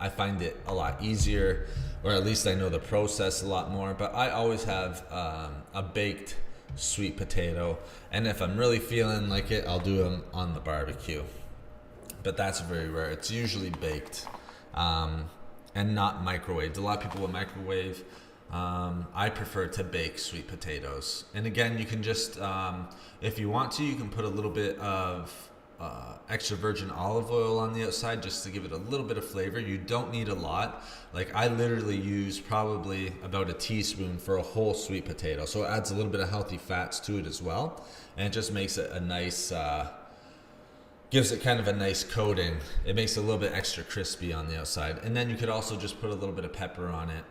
I find it a lot easier, or at least I know the process a lot more, but I always have a baked sweet potato, and if I'm really feeling like it, I'll do them on the barbecue, but that's very rare. It's usually baked and not microwaved. A lot of people will microwave. I prefer to bake sweet potatoes, and again, you can just if you want to, you can put a little bit of extra virgin olive oil on the outside just to give it a little bit of flavor. You don't need a lot. Like, I literally use probably about a teaspoon for a whole sweet potato, so it adds a little bit of healthy fats to it as well, and it just makes it a nice gives it kind of a nice coating. It makes it a little bit extra crispy on the outside, and then you could also just put a little bit of pepper on it,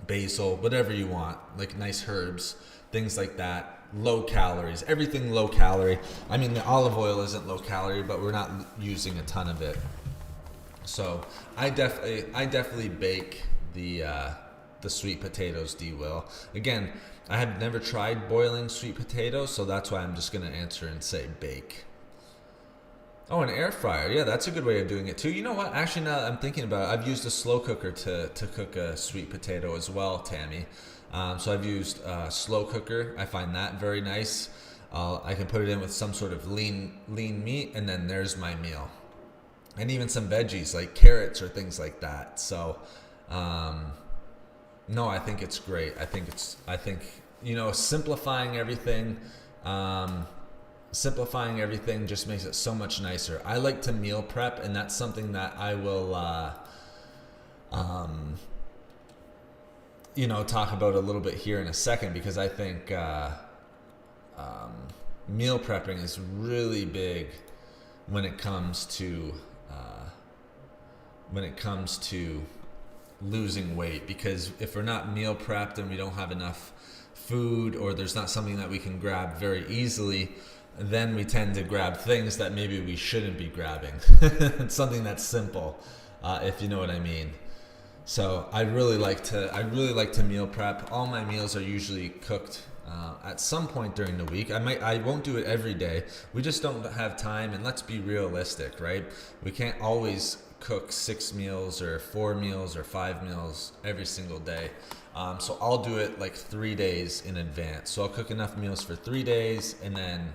basil, whatever you want, like nice herbs, things like that. Low calories, everything low calorie. I mean, the olive oil isn't low calorie, but we're not using a ton of it. So I definitely bake the sweet potatoes, D. Will. Again, I have never tried boiling sweet potatoes, so that's why I'm just going to answer and say bake. Oh, an air fryer. Yeah, that's a good way of doing it too. You know what? Actually, now that I'm thinking about it, I've used a slow cooker to cook a sweet potato as well, Tammy. So I've used a slow cooker. I find that very nice. I can put it in with some sort of lean meat, and then there's my meal. And even some veggies like carrots or things like that. So, no, I think it's great. I think simplifying everything. Simplifying everything just makes it so much nicer. I like to meal prep, and that's something that I will talk about a little bit here in a second, because I think meal prepping is really big when it comes to losing weight, because if we're not meal prepped and we don't have enough food, or there's not something that we can grab very easily, then we tend to grab things that maybe we shouldn't be grabbing. It's something that's simple, if you know what I mean. So I really like to meal prep. All my meals are usually cooked at some point during the week. I won't do it every day. We just don't have time, and let's be realistic, right? We can't always cook 6 meals or 4 meals or 5 meals every single day. So I'll do it like 3 days in advance. So I'll cook enough meals for 3 days and then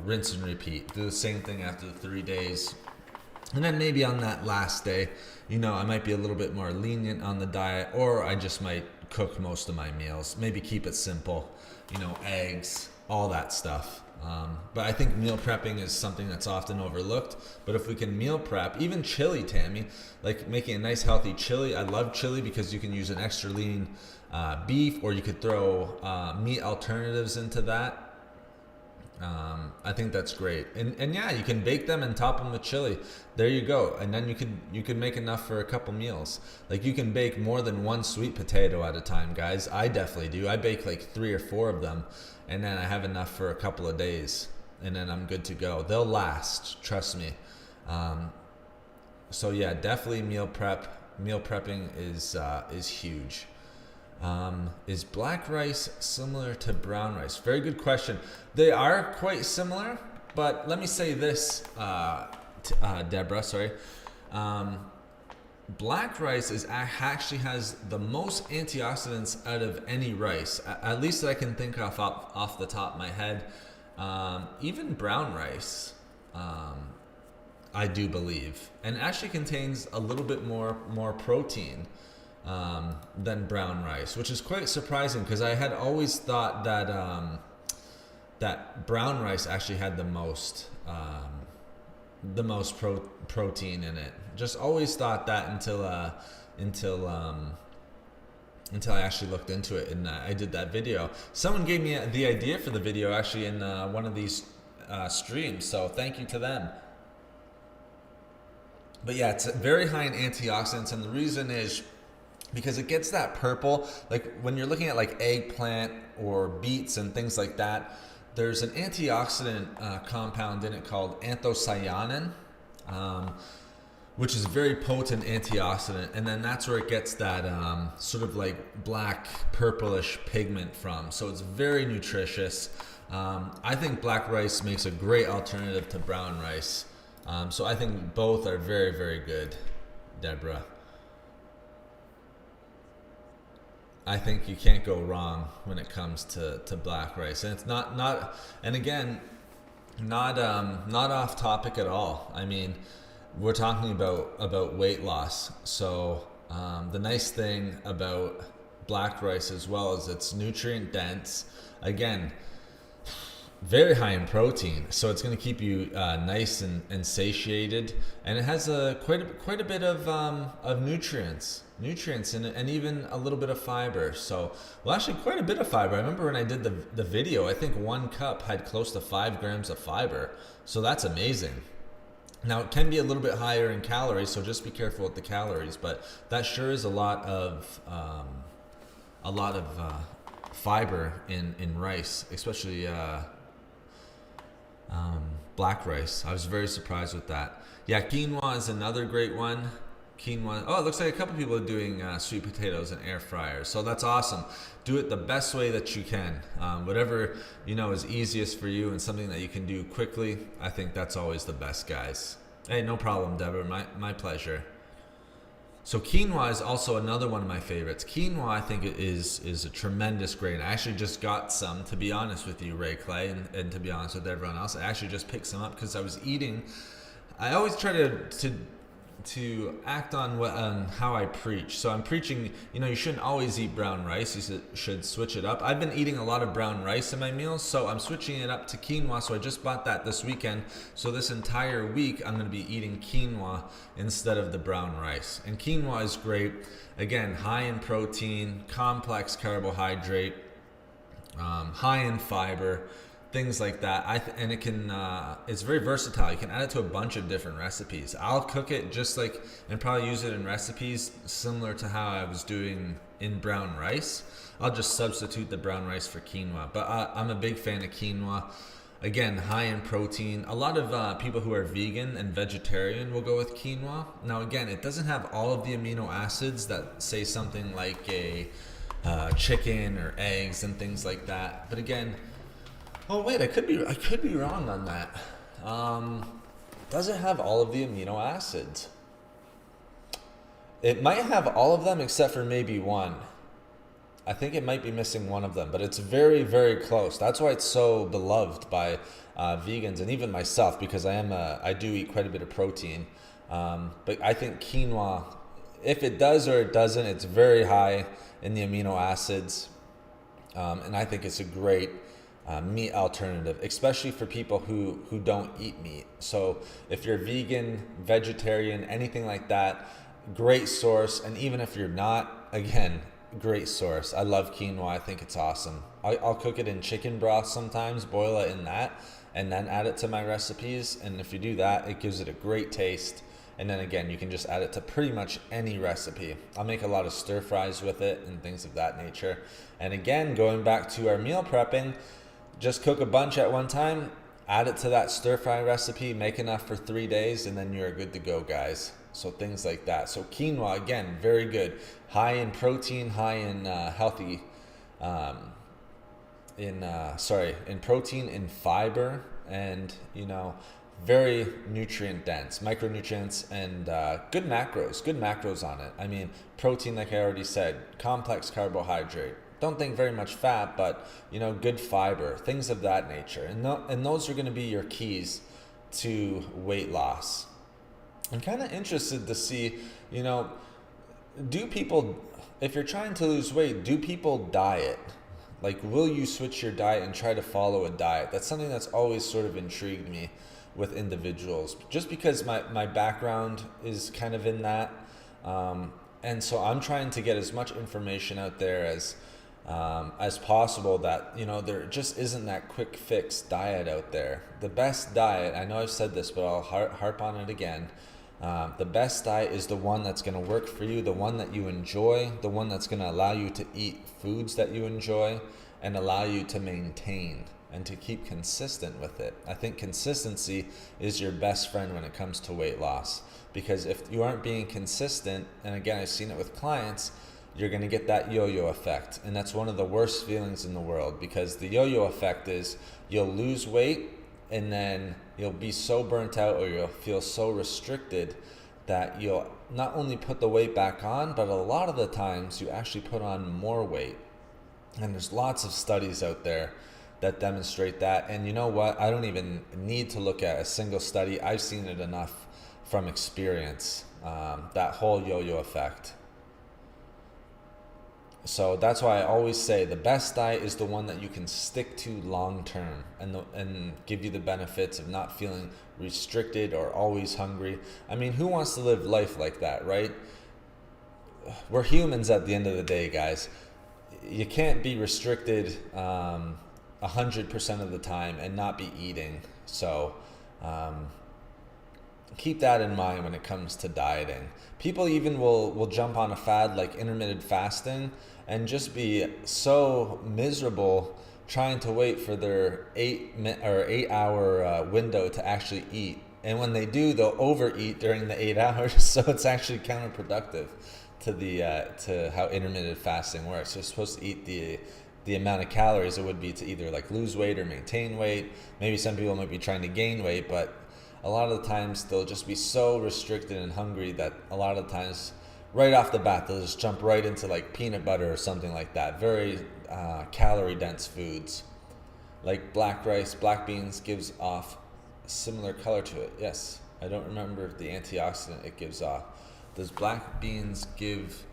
rinse and repeat. Do the same thing after the 3 days. And then maybe on that last day, I might be a little bit more lenient on the diet, or I just might cook most of my meals. Maybe keep it simple, eggs, all that stuff. But I think meal prepping is something that's often overlooked. But if we can meal prep, even chili, Tammy, like making a nice healthy chili. I love chili because you can use an extra lean beef, or you could throw meat alternatives into that. I think that's great. And yeah, you can bake them and top them with chili. There you go. And then you could make enough for a couple meals. Like you can bake more than one sweet potato at a time, guys. I definitely do. I bake like 3 or 4 of them, and then I have enough for a couple of days, and then I'm good to go. They'll last, trust me. So yeah, definitely meal prepping is huge. Is black rice similar to brown rice? Very good question. They are quite similar, but let me say this, Deborah, sorry. Black rice actually has the most antioxidants out of any rice, at least that I can think of off the top of my head. Even brown rice, I do believe, and actually contains a little bit more protein than brown rice, which is quite surprising because I had always thought that that brown rice actually had the most protein in it. Just always thought that until I actually looked into it and I did that video. Someone gave me the idea for the video actually in one of these streams, so thank you to them. But yeah, it's very high in antioxidants, and the reason is because it gets that purple, like when you're looking at like eggplant or beets and things like that, there's an antioxidant compound in it called anthocyanin, which is a very potent antioxidant, and then that's where it gets that sort of like black purplish pigment from. So it's very nutritious. I think black rice makes a great alternative to brown rice. So I think both are very, very good, Deborah. I think you can't go wrong when it comes to black rice, and it's not and again, not off topic at all. I mean, we're talking about weight loss. So the nice thing about black rice as well is it's nutrient dense. Again, very high in protein, so it's going to keep you nice and satiated, and it has quite a bit of nutrients in it, and even a little bit of fiber. So, well, actually quite a bit of fiber. I remember when I did the video, I think 1 cup had close to 5 grams of fiber, so that's amazing. Now it can be a little bit higher in calories, so just be careful with the calories, but that sure is a lot of fiber in rice, especially black rice. I was very surprised with that. Yeah, quinoa is another great one. Quinoa. Oh, it looks like a couple people are doing sweet potatoes in air fryers. So that's awesome. Do it the best way that you can. Whatever is easiest for you and something that you can do quickly. I think that's always the best, guys. Hey, no problem, Deborah. My pleasure. So quinoa is also another one of my favorites. Quinoa, I think, is a tremendous grain. I actually just got some, to be honest with you, Ray Clay, and to be honest with everyone else. I actually just picked some up because I was eating. I always try to act on how I preach. So I'm preaching, you shouldn't always eat brown rice. You should switch it up. I've been eating a lot of brown rice in my meals, so I'm switching it up to quinoa. So I just bought that this weekend. So this entire week, I'm going to be eating quinoa instead of the brown rice. And quinoa is great. Again, high in protein, complex carbohydrate, high in fiber, things like that. And it can it's very versatile. You can add it to a bunch of different recipes. I'll cook it and probably use it in recipes similar to how I was doing in brown rice. I'll just substitute the brown rice for quinoa, but I'm a big fan of quinoa. Again, high in protein. A lot of people who are vegan and vegetarian will go with quinoa. Now again, it doesn't have all of the amino acids that say something like a chicken or eggs and things like that, but again, oh wait, I could be wrong on that. Does it have all of the amino acids? It might have all of them except for maybe one. I think it might be missing one of them, but it's very, very close. That's why it's so beloved by vegans and even myself, because I do eat quite a bit of protein. But I think quinoa, if it does or it doesn't, it's very high in the amino acids. And I think it's a great meat alternative, especially for people who don't eat meat. So if you're vegan, vegetarian, anything like that, great source. And even if you're not, again, great source. I love quinoa. I think it's awesome. I'll cook it in chicken broth sometimes, boil it in that, and then add it to my recipes. And if you do that, it gives it a great taste. And then again, you can just add it to pretty much any recipe. I'll make a lot of stir fries with it and things of that nature. And again, going back to our meal prepping, just cook a bunch at one time, add it to that stir fry recipe, make enough for 3 days, and then you're good to go, guys. So things like that. So quinoa, again, very good. High in protein, high in in protein, in fiber, and very nutrient dense, micronutrients, and good macros on it. I mean, protein, like I already said, complex carbohydrate. Don't think very much fat, but good fiber, things of that nature. And those are going to be your keys to weight loss. I'm kind of interested to see, do people, if you're trying to lose weight, do people diet? Like, will you switch your diet and try to follow a diet? That's something that's always sort of intrigued me with individuals, just because my background is kind of in that. And so I'm trying to get as much information out there as possible, that there just isn't that quick fix diet out there. The best diet, I know I've said this, but I'll harp on it again. The best diet is the one that's going to work for you, the one that you enjoy, the one that's going to allow you to eat foods that you enjoy and allow you to maintain and to keep consistent with it. I think consistency is your best friend when it comes to weight loss, because if you aren't being consistent, and again, I've seen it with clients, you're going to get that yo-yo effect. And that's one of the worst feelings in the world, because the yo-yo effect is you'll lose weight and then you'll be so burnt out, or you'll feel so restricted that you'll not only put the weight back on, but a lot of the times you actually put on more weight. And there's lots of studies out there that demonstrate that. And you know what? I don't even need to look at a single study. I've seen it enough from experience, that whole yo-yo effect. So that's why I always say the best diet is the one that you can stick to long term, and give you the benefits of not feeling restricted or always hungry. I mean, who wants to live life like that, right? We're humans at the end of the day, guys. You can't be restricted 100% of the time and not be eating. So keep that in mind when it comes to dieting. People even will jump on a fad like intermittent fasting and just be so miserable trying to wait for their 8 hour window to actually eat. And when they do, they'll overeat during the 8 hours. So it's actually counterproductive to how intermittent fasting works. You're supposed to eat the amount of calories it would be to either like lose weight or maintain weight. Maybe some people might be trying to gain weight, but a lot of the times they'll just be so restricted and hungry that a lot of the times right off the bat they'll just jump right into like peanut butter or something like that. Very calorie dense foods. Like black rice, black beans gives off a similar color to it. Yes, I don't remember the antioxidant it gives off. Does black beans give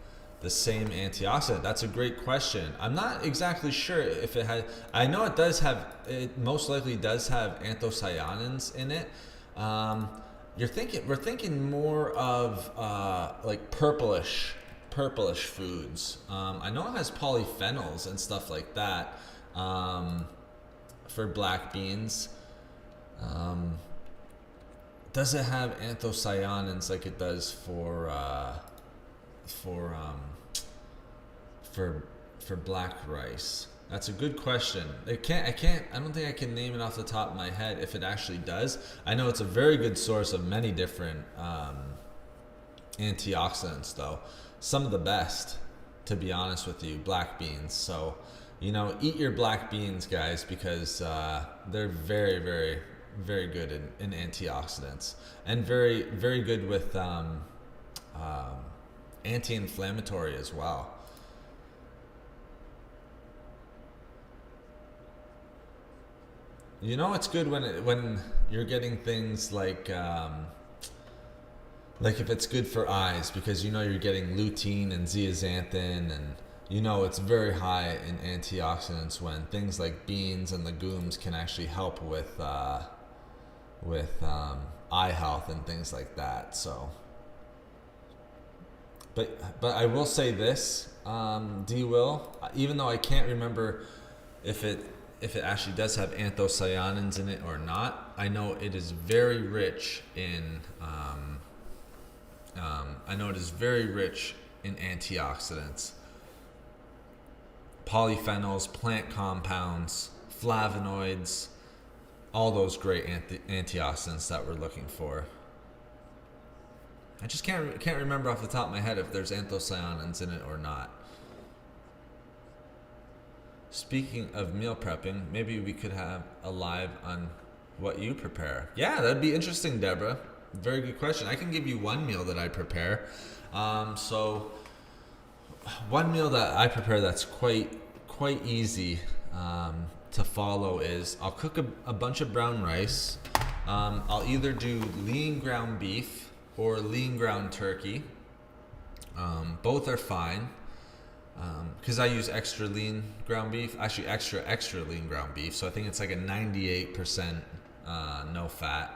the same antioxidant? That's a great question. I'm not exactly sure if it has. I know it does have, it most likely does have anthocyanins in it. We're thinking more of like purplish foods. I know it has polyphenols and stuff like that for black beans. Does it have anthocyanins like it does for black rice? That's a good question. I don't think I can name it off the top of my head if it actually does. I know it's a very good source of many different antioxidants, though. Some of the best, to be honest with you, black beans. So, eat your black beans, guys, because they're very, very, very good in antioxidants, and very, very good with anti-inflammatory as well. You know, it's good when you're getting things like if it's good for eyes, because you know you're getting lutein and zeaxanthin, and you know it's very high in antioxidants when things like beans and legumes can actually help with eye health and things like that. So, but I will say this, D Will, even though I can't remember if it actually does have anthocyanins in it or not, I know it is very rich in antioxidants, polyphenols, plant compounds, flavonoids, all those great antioxidants that we're looking for. I just can't remember off the top of my head if there's anthocyanins in it or not. Speaking of meal prepping, maybe we could have a live on what you prepare. Yeah, that'd be interesting, Deborah. Very good question. I can give you one meal that I prepare. So one meal that I prepare that's quite easy to follow is I'll cook a bunch of brown rice. I'll either do lean ground beef or lean ground turkey. Both are fine. Because I use extra lean ground beef, actually extra lean ground beef, so I think it's like a 98% no fat.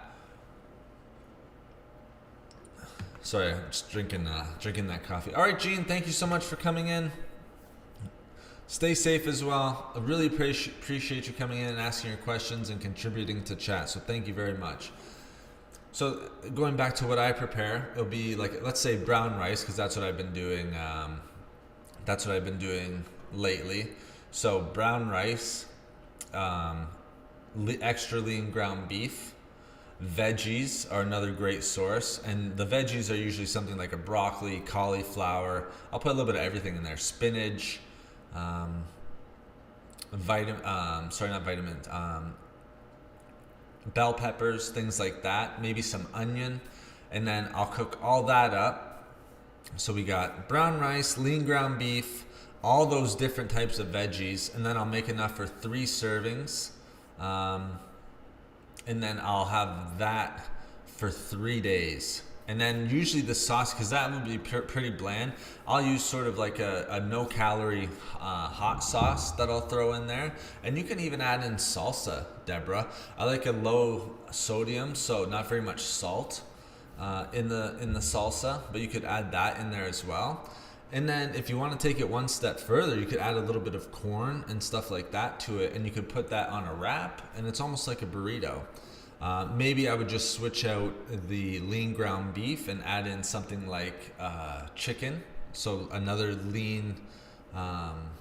Sorry, I'm just drinking that coffee. All right, Gene, thank you so much for coming in. Stay safe as well. I really appreciate you coming in and asking your questions and contributing to chat, so thank you very much. So going back to what I prepare, it'll be like, let's say brown rice, because that's what I've been doing. That's what I've been doing lately. So brown rice, extra lean ground beef, veggies are another great source. And the veggies are usually something like a broccoli, cauliflower. I'll put a little bit of everything in there. Spinach, bell peppers, things like that. Maybe some onion. And then I'll cook all that up. So we got brown rice, lean ground beef, all those different types of veggies, and then I'll make enough for 3 servings, and then I'll have that for 3 days. And then usually the sauce, because that would be pretty bland, I'll use sort of like a no-calorie hot sauce that I'll throw in there. And you can even add in salsa, Deborah. I like a low sodium, so not very much salt. In the salsa, but you could add that in there as well. And then if you want to take it one step further, you could add a little bit of corn and stuff like that to it, and you could put that on a wrap, and it's almost like a burrito. Maybe I would just switch out the lean ground beef and add in something like chicken, so another lean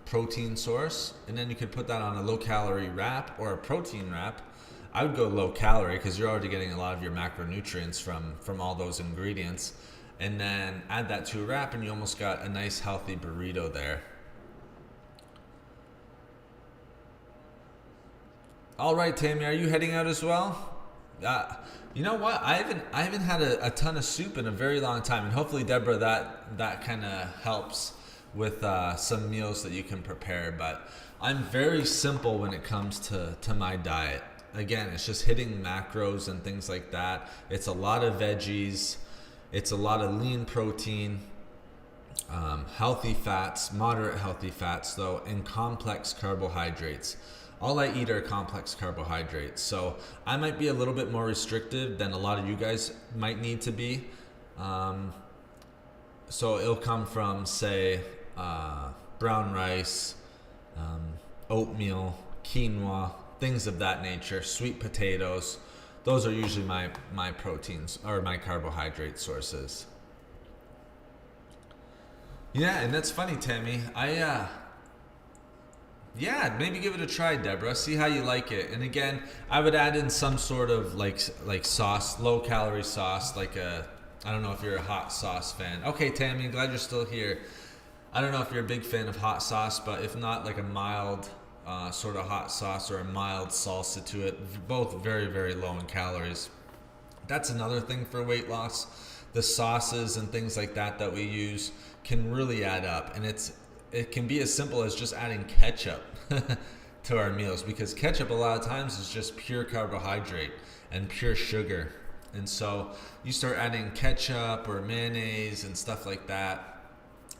protein source, and then you could put that on a low-calorie wrap or a protein wrap. I would go low calorie because you're already getting a lot of your macronutrients from all those ingredients, and then add that to a wrap, and you almost got a nice healthy burrito there. All right, Tammy, are you heading out as well? You know what? I haven't had a ton of soup in a very long time, and hopefully, Deborah, that kind of helps with some meals that you can prepare. But I'm very simple when it comes to my diet. Again, it's just hitting macros and things like that. It's a lot of veggies. It's a lot of lean protein, healthy fats, moderate healthy fats though, and complex carbohydrates. All I eat are complex carbohydrates. So I might be a little bit more restrictive than a lot of you guys might need to be. So it'll come from, say, brown rice, oatmeal, quinoa, things of that nature, sweet potatoes. Those are usually my proteins or my carbohydrate sources. Yeah, and that's funny, Tammy. Maybe give it a try, Deborah. See how you like it. And again, I would add in some sort of like sauce, low calorie sauce, I don't know if you're a hot sauce fan. Okay, Tammy, glad you're still here. I don't know if you're a big fan of hot sauce, but if not, like a mild sort of hot sauce or a mild salsa to it, both very, very low in calories. That's another thing for weight loss the sauces and things like that that we use can really add up. And it can be as simple as just adding ketchup to our meals, because ketchup a lot of times is just pure carbohydrate and pure sugar. And so you start adding ketchup or mayonnaise and stuff like that,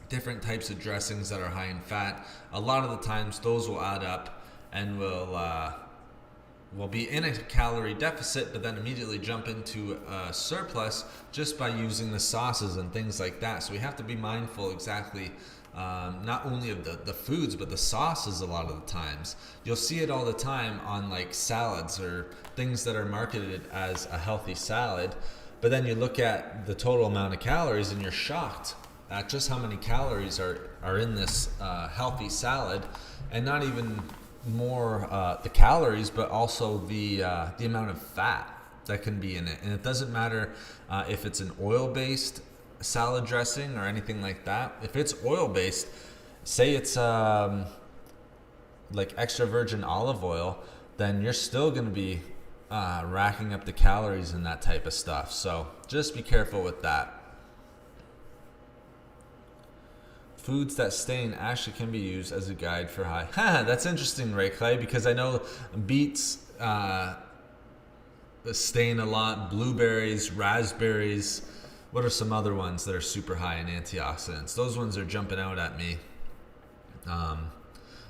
different types of dressings that are high in fat, a lot of the times those will add up and will be in a calorie deficit, but then immediately jump into a surplus just by using the sauces and things like that. So we have to be mindful exactly not only of the foods, but the sauces. A lot of the times you'll see it all the time on like salads or things that are marketed as a healthy salad, but then you look at the total amount of calories and you're shocked at just how many calories are in this healthy salad, and not even more the calories, but also the amount of fat that can be in it. And it doesn't matter if it's an oil-based salad dressing or anything like that. If it's oil-based, say it's like extra virgin olive oil, then you're still going to be racking up the calories and that type of stuff. So just be careful with that. Foods that stain actually can be used as a guide for high. That's interesting, Ray Clay, because I know beets stain a lot, blueberries, raspberries. What are some other ones that are super high in antioxidants? Those ones are jumping out at me.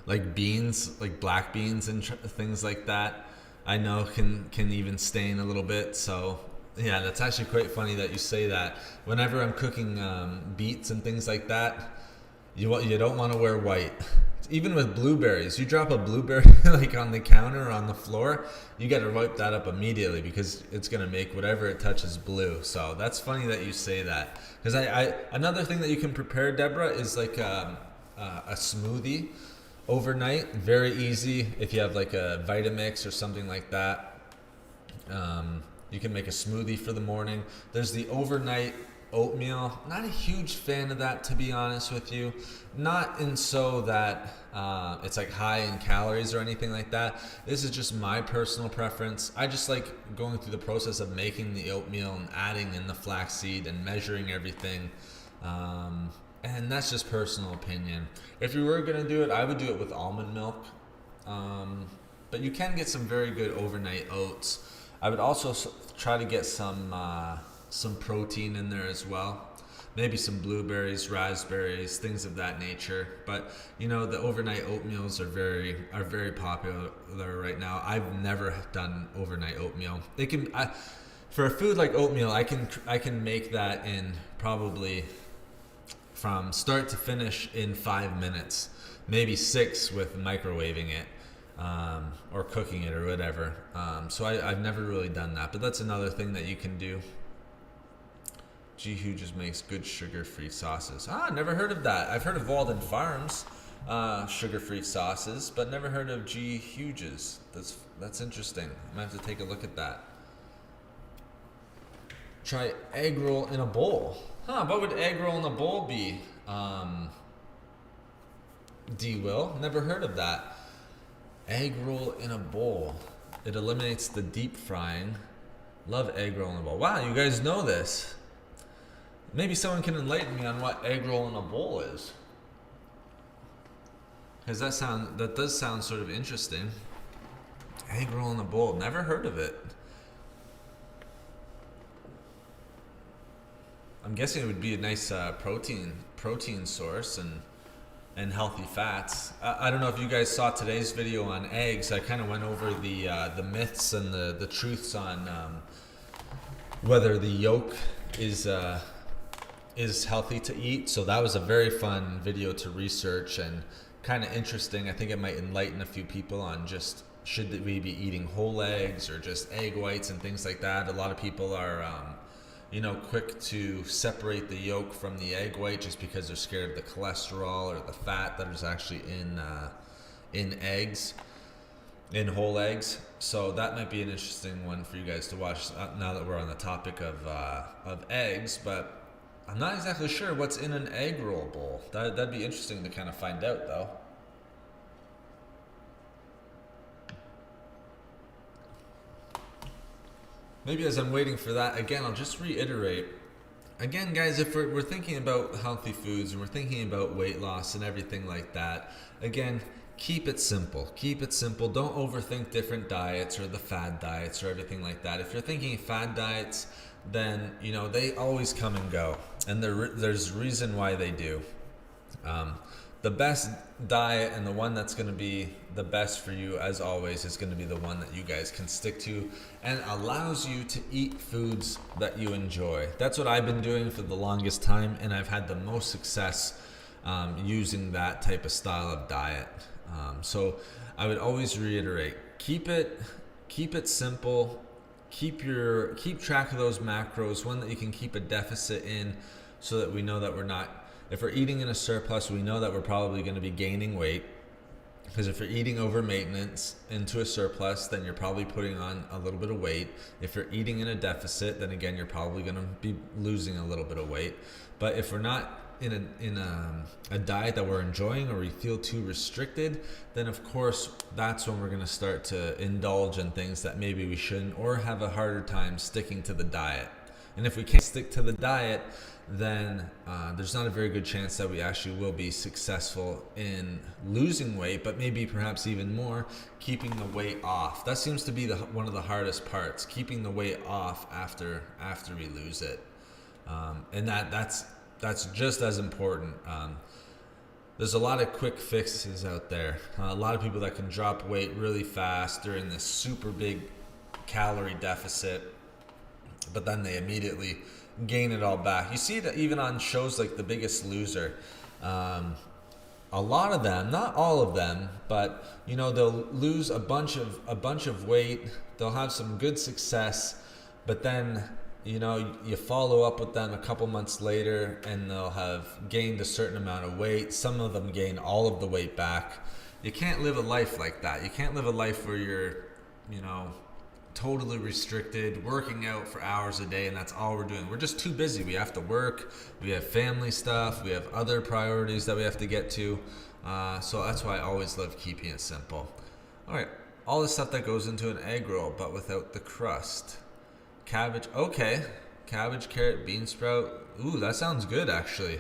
Like beans, like black beans and things like that, I know can even stain a little bit. So yeah, that's actually quite funny that you say that. Whenever I'm cooking beets and things like that, you don't want to wear white. Even with blueberries, you drop a blueberry like on the counter or on the floor, you got to wipe that up immediately, because it's going to make whatever it touches blue. So that's funny that you say that, because I another thing that you can prepare, Deborah, is like a smoothie overnight. Very easy. If you have like a Vitamix or something like that, you can make a smoothie for the morning. There's the overnight oatmeal. Not a huge fan of that, to be honest with you. Not in so that it's like high in calories or anything like that. This is just my personal preference. I just like going through the process of making the oatmeal and adding in the flaxseed and measuring everything. And that's just personal opinion. If you were going to do it, I would do it with almond milk. But you can get some very good overnight oats. I would also try to get some protein in there as well. Maybe some blueberries, raspberries, things of that nature. But you know, the overnight oatmeals are very popular right now. I've never done overnight oatmeal. For a food like oatmeal, I can make that in probably from start to finish in 5 minutes, maybe 6 with microwaving it. Or cooking it or whatever. So I've never really done that, but that's another thing that you can do. G. Hughes makes good sugar-free sauces. Never heard of that. I've heard of Walden Farms sugar-free sauces, but never heard of G. Hughes. That's interesting. I might have to take a look at that. Try egg roll in a bowl. What would egg roll in a bowl be? D. Will, never heard of that. Egg roll in a bowl. It eliminates the deep frying. Love egg roll in a bowl. Wow, you guys know this. Maybe someone can enlighten me on what egg roll in a bowl is. Because that does sound sort of interesting. Egg roll in a bowl. Never heard of it. I'm guessing it would be a nice protein source and healthy fats. I don't know if you guys saw today's video on eggs. I kind of went over the myths and the truths on whether the yolk is healthy to eat. So that was a very fun video to research and kind of interesting. I think it might enlighten a few people on just should we be eating whole eggs or just egg whites and things like that. A lot of people are quick to separate the yolk from the egg white just because they're scared of the cholesterol or the fat that is actually in eggs, in whole eggs. So that might be an interesting one for you guys to watch now that we're on the topic of eggs. But I'm not exactly sure what's in an egg roll bowl. That'd be interesting to kind of find out, though. Maybe as I'm waiting for that, again, I'll just reiterate, again, guys, if we're thinking about healthy foods and we're thinking about weight loss and everything like that, again, keep it simple. Keep it simple. Don't overthink different diets or the fad diets or everything like that. If you're thinking fad diets, then, they always come and go. And there's reason why they do. The best diet and the one that's going to be the best for you, as always, is going to be the one that you guys can stick to and allows you to eat foods that you enjoy. That's what I've been doing for the longest time, and I've had the most success using that type of style of diet. So I would always reiterate, keep it simple. Keep track of those macros, one that you can keep a deficit in, so that we know that if we're eating in a surplus, we know that we're probably going to be gaining weight. Because if you're eating over maintenance into a surplus, then you're probably putting on a little bit of weight. If you're eating in a deficit, then again, you're probably going to be losing a little bit of weight. But if we're not in a diet that we're enjoying, or we feel too restricted, then of course that's when we're going to start to indulge in things that maybe we shouldn't, or have a harder time sticking to the diet. And if we can't stick to the diet, then there's not a very good chance that we actually will be successful in losing weight, but maybe perhaps even more, keeping the weight off. That seems to be one of the hardest parts, keeping the weight off after we lose it. And that's just as important. There's a lot of quick fixes out there. A lot of people that can drop weight really fast during this super big calorie deficit, but then they immediately gain it all back. You see that even on shows like The Biggest Loser. A lot of them, not all of them, but they'll lose a bunch of weight. They'll have some good success, but then you follow up with them a couple months later and they'll have gained a certain amount of weight. Some of them gain all of the weight back. You can't live a life like that. You can't live a life where you're, totally restricted, working out for hours a day, and that's all we're doing. We're just too busy. We have to work. We have family stuff. We have other priorities that we have to get to. So that's why I always love keeping it simple. All right. All the stuff that goes into an egg roll, but without the crust. Cabbage, okay. Cabbage, carrot, bean sprout. Ooh, that sounds good, actually.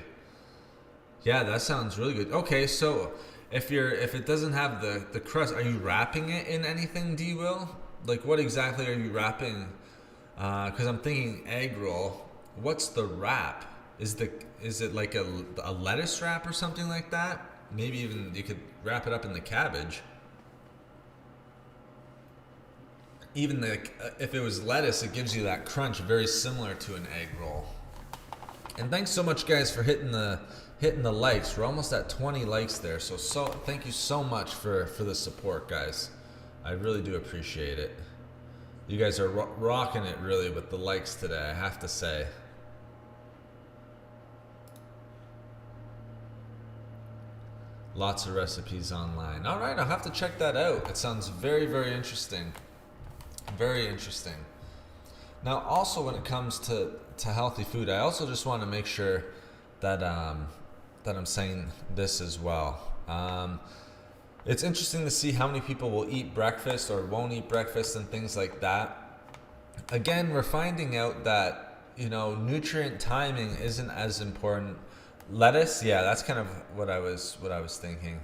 Yeah, that sounds really good. Okay, so if it doesn't have the crust, are you wrapping it in anything, D-Will? Like, what exactly are you wrapping? Because I'm thinking egg roll. What's the wrap? Is it like a lettuce wrap or something like that? Maybe even you could wrap it up in the cabbage. Even if it was lettuce, it gives you that crunch very similar to an egg roll. And thanks so much, guys, for hitting the likes. We're almost at 20 likes there. So thank you so much for the support, guys. I really do appreciate it. You guys are rocking it really with the likes today, I have to say. Lots of recipes online. All right, I'll have to check that out. It sounds very, very interesting. Very interesting. Now, also when it comes to healthy food, I also just want to make sure that I'm saying this as well. It's interesting to see how many people will eat breakfast or won't eat breakfast and things like that. Again, we're finding out that, nutrient timing isn't as important. Lettuce, yeah, that's kind of what I was thinking.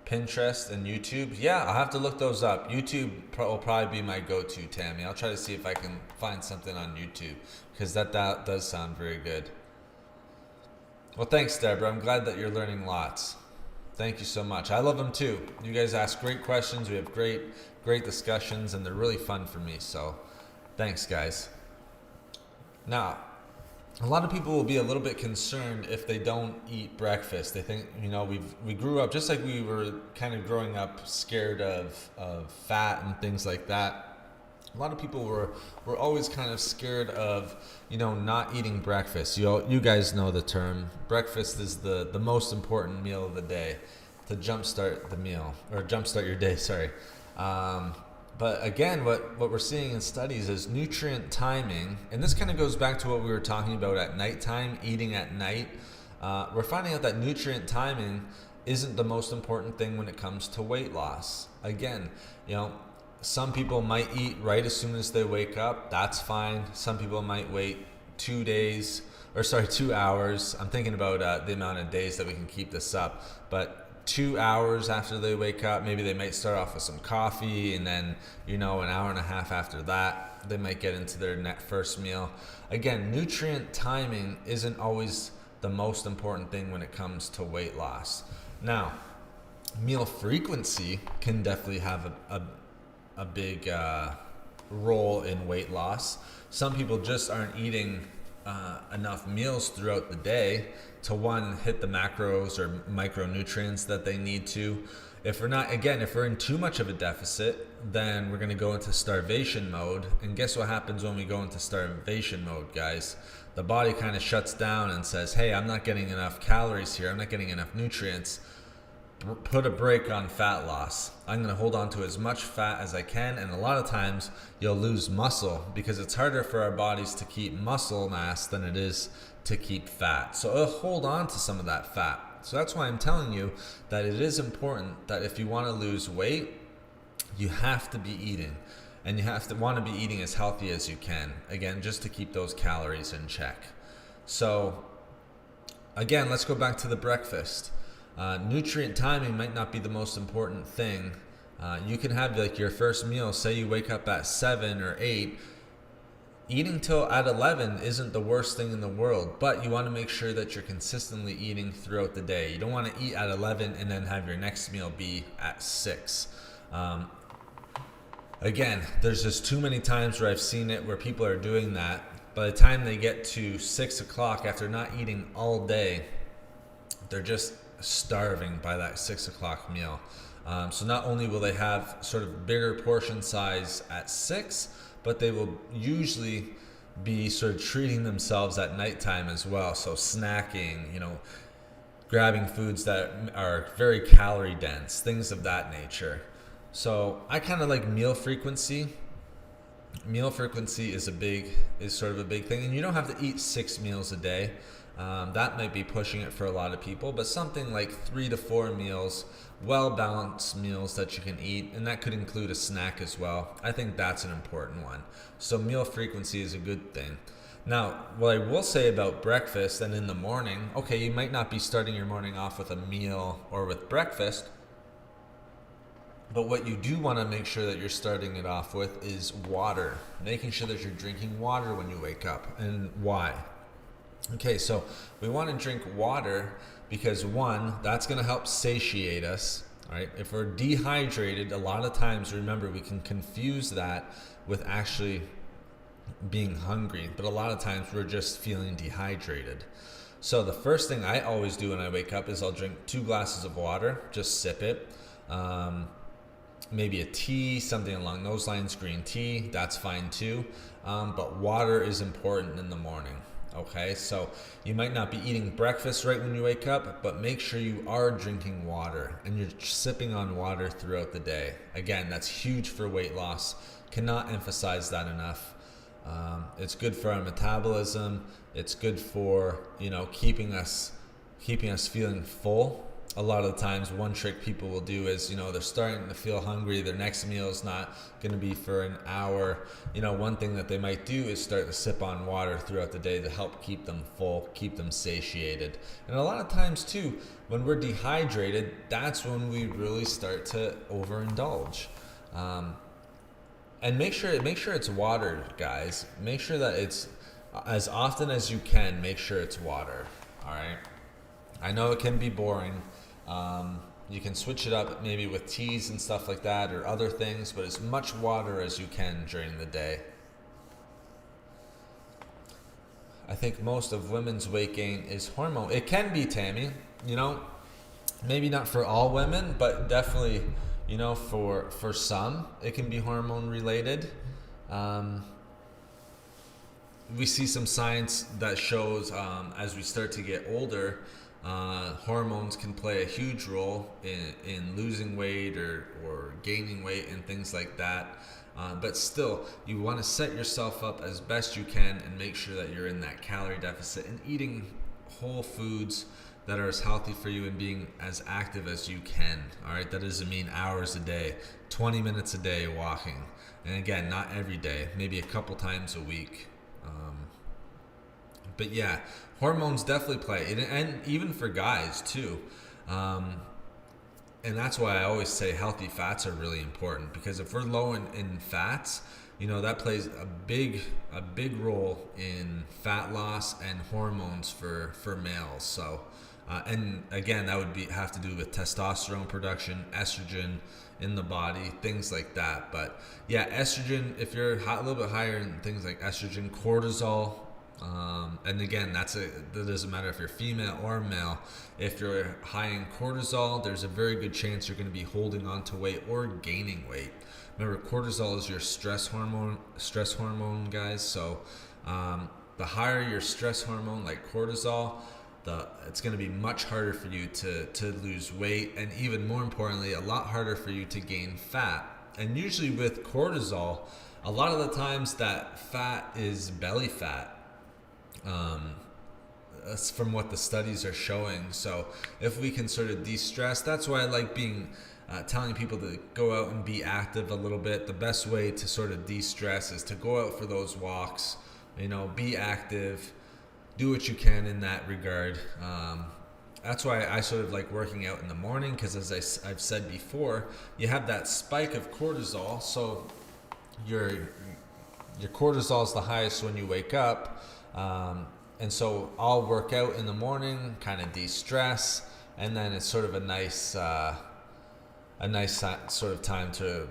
Pinterest and YouTube, yeah, I'll have to look those up. YouTube will probably be my go-to, Tammy. I'll try to see if I can find something on YouTube, because that does sound very good. Well, thanks, Deborah. I'm glad that you're learning lots. Thank you so much. I love them too. You guys ask great questions. We have great discussions, and they're really fun for me. So thanks, guys. Now, a lot of people will be a little bit concerned if they don't eat breakfast. They think, we grew up just like we were kind of growing up scared of fat and things like that. A lot of people were always kind of scared of, not eating breakfast. You guys know the term. Breakfast is the most important meal of the day to jumpstart the meal, or jumpstart your day, sorry. But again, what we're seeing in studies is nutrient timing, and this kind of goes back to what we were talking about at nighttime, eating at night. We're finding out that nutrient timing isn't the most important thing when it comes to weight loss. Again, some people might eat right as soon as they wake up. That's fine. Some people might wait 2 hours. I'm thinking about the amount of days that we can keep this up, but 2 hours after they wake up, maybe they might start off with some coffee, and then, an hour and a half after that, they might get into their first meal. Again, nutrient timing isn't always the most important thing when it comes to weight loss. Now, meal frequency can definitely have a big role in weight loss. Some people just aren't eating enough meals throughout the day to hit the macros or micronutrients that they need to. If we're in too much of a deficit, then we're going to go into starvation mode. And guess what happens when we go into starvation mode, guys? The body kind of shuts down and says, hey, I'm not getting enough calories here. I'm not getting enough nutrients. Put a break on fat loss. I'm going to hold on to as much fat as I can, and a lot of times you'll lose muscle because it's harder for our bodies to keep muscle mass than it is to keep fat. So it'll hold on to some of that fat. So that's why I'm telling you that it is important that if you want to lose weight, you have to be eating, and you have to want to be eating as healthy as you can, again, just to keep those calories in check. So again, let's go back to the breakfast. Nutrient timing might not be the most important thing. You can have like your first meal, say you wake up at 7 or 8. Eating till at 11 isn't the worst thing in the world, but you want to make sure that you're consistently eating throughout the day. You don't want to eat at 11 and then have your next meal be at 6. Again, there's just too many times where I've seen it where people are doing that. By the time they get to 6 o'clock after not eating all day, they're just starving by that 6 o'clock meal. So not only will they have sort of bigger portion size at 6, but they will usually be sort of treating themselves at nighttime as well. So snacking, grabbing foods that are very calorie dense, things of that nature. So I kind of like meal frequency. Meal frequency is sort of a big thing, and you don't have to eat 6 meals a day. That might be pushing it for a lot of people, but something like 3 to 4 meals, well-balanced meals that you can eat, and that could include a snack as well. I think that's an important one. So meal frequency is a good thing. Now, what I will say about breakfast and in the morning, okay, you might not be starting your morning off with a meal or with breakfast, but what you do want to make sure that you're starting it off with is water. Making sure that you're drinking water when you wake up. And why? Okay, so we want to drink water because, one, that's going to help satiate us. All right? If we're dehydrated, a lot of times, remember, we can confuse that with actually being hungry. But a lot of times we're just feeling dehydrated. So the first thing I always do when I wake up is I'll drink 2 glasses of water, just sip it. Maybe a tea, something along those lines, green tea, that's fine too. But water is important in the morning. Okay, so you might not be eating breakfast right when you wake up, but make sure you are drinking water and you're sipping on water throughout the day. Again, that's huge for weight loss. Cannot emphasize that enough. It's good for our metabolism. It's good for, keeping us feeling full. A lot of the times, one trick people will do is, they're starting to feel hungry. Their next meal is not going to be for an hour. One thing that they might do is start to sip on water throughout the day to help keep them full, keep them satiated. And a lot of times, too, when we're dehydrated, that's when we really start to overindulge. And make sure it's water, guys. Make sure that it's, as often as you can, make sure it's water. All right? I know it can be boring. You can switch it up maybe with teas and stuff like that or other things, but as much water as you can during the day. I think most of women's weight gain is hormone. It can be, Tammy, maybe not for all women, but definitely, for some, it can be hormone related. We see some science that shows as we start to get older, hormones can play a huge role in losing weight or gaining weight and things like that. But still, you want to set yourself up as best you can and make sure that you're in that calorie deficit and eating whole foods that are as healthy for you and being as active as you can. All right, that doesn't mean hours a day, 20 minutes a day walking. And again, not every day, maybe a couple times a week. But yeah, hormones definitely play, and even for guys too. And that's why I always say healthy fats are really important, because if we're low in fats, that plays a big role in fat loss and hormones for males. So and again, that would have to do with testosterone production, estrogen in the body, things like that. But yeah, estrogen, if you're a little bit higher in things like estrogen, cortisol, and again, that doesn't matter if you're female or male. If you're high in cortisol, there's a very good chance you're going to be holding on to weight or gaining weight. Remember, cortisol is your stress hormone, guys. So the higher your stress hormone, like cortisol, it's going to be much harder for you to lose weight, and even more importantly, a lot harder for you to gain fat. And usually with cortisol, a lot of the times that fat is belly fat. That's from what the studies are showing. So if we can sort of de-stress, that's why I like telling people to go out and be active a little bit. The best way to sort of de-stress is to go out for those walks, be active, do what you can in that regard. That's why I sort of like working out in the morning, because as I've said before, you have that spike of cortisol. So your cortisol is the highest when you wake up. And so I'll work out in the morning, kind of de-stress, and then it's sort of a nice sort of time to,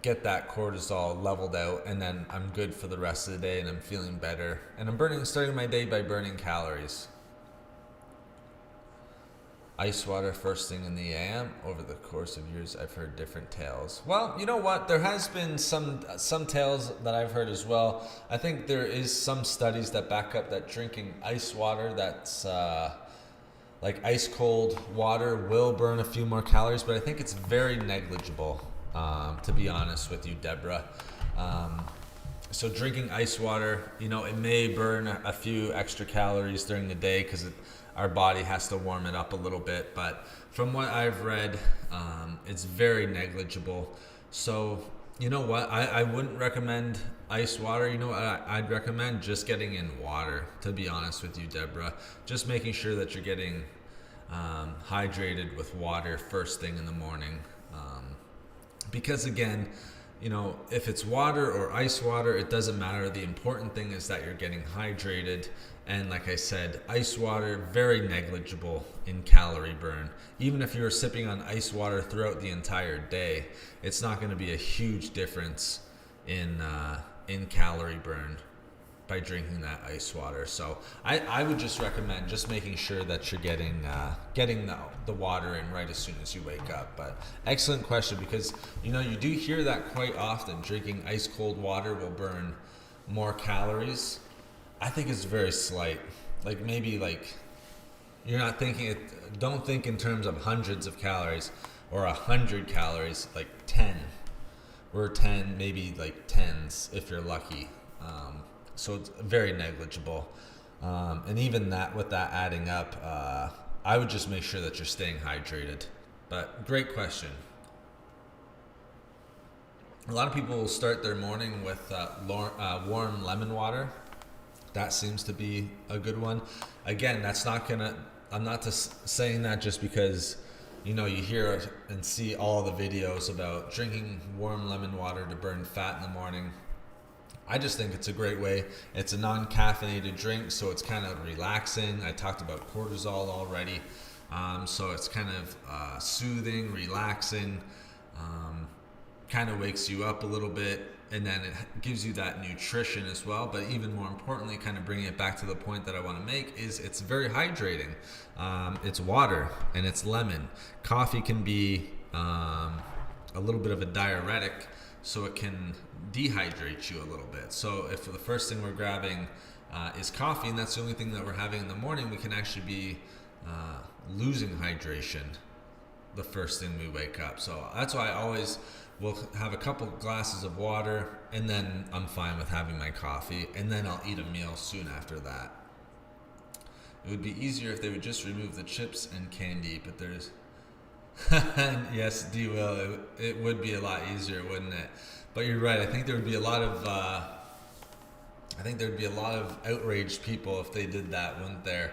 get that cortisol leveled out, and then I'm good for the rest of the day, and I'm feeling better, and I'm starting my day by burning calories. Ice water first thing in the AM. Over the course of years, I've heard different tales. Well, you know what? There has been some tales that I've heard as well. I think there is some studies that back up that drinking ice water, that's like ice cold water, will burn a few more calories, but I think it's very negligible, to be honest with you, Deborah. So drinking ice water, it may burn a few extra calories during the day because our body has to warm it up a little bit, but from what I've read, it's very negligible. So you know what, I wouldn't recommend ice water. I'd recommend just getting in water, to be honest with you, Deborah. Just making sure that you're getting hydrated with water first thing in the morning, because again, if it's water or ice water, it doesn't matter. The important thing is that you're getting hydrated. And like I said, ice water, very negligible in calorie burn. Even if you're sipping on ice water throughout the entire day, it's not going to be a huge difference in calorie burn by drinking that ice water. So I would just recommend just making sure that you're getting the water in right as soon as you wake up. But excellent question, because you do hear that quite often. Drinking ice cold water will burn more calories. I think it's very slight. Like maybe you're not thinking it. Don't think in terms of hundreds of calories or 100 calories. Like 10 or 10, maybe like tens if you're lucky. So it's very negligible. And even that, with that adding up, I would just make sure that you're staying hydrated. But great question. A lot of people will start their morning with warm lemon water. That seems to be a good one. Again, I'm not just saying that just because, you hear and see all the videos about drinking warm lemon water to burn fat in the morning. I just think it's a great way. It's a non-caffeinated drink, so it's kind of relaxing. I talked about cortisol already. So it's kind of soothing, relaxing, kind of wakes you up a little bit. And then it gives you that nutrition as well. But even more importantly, kind of bringing it back to the point that I want to make, is it's very hydrating. It's water and it's lemon. Coffee can be a little bit of a diuretic, so it can dehydrate you a little bit. So if the first thing we're grabbing is coffee, and that's the only thing that we're having in the morning, we can actually be losing hydration the first thing we wake up. So that's why I always will have a couple glasses of water, and then I'm fine with having my coffee, and then I'll eat a meal soon after that. It would be easier if they would just remove the chips and candy, but there's yes, D will. It would be a lot easier, wouldn't it? But you're right. I think there would be a lot of I think there'd be a lot of outraged people if they did that, wouldn't there?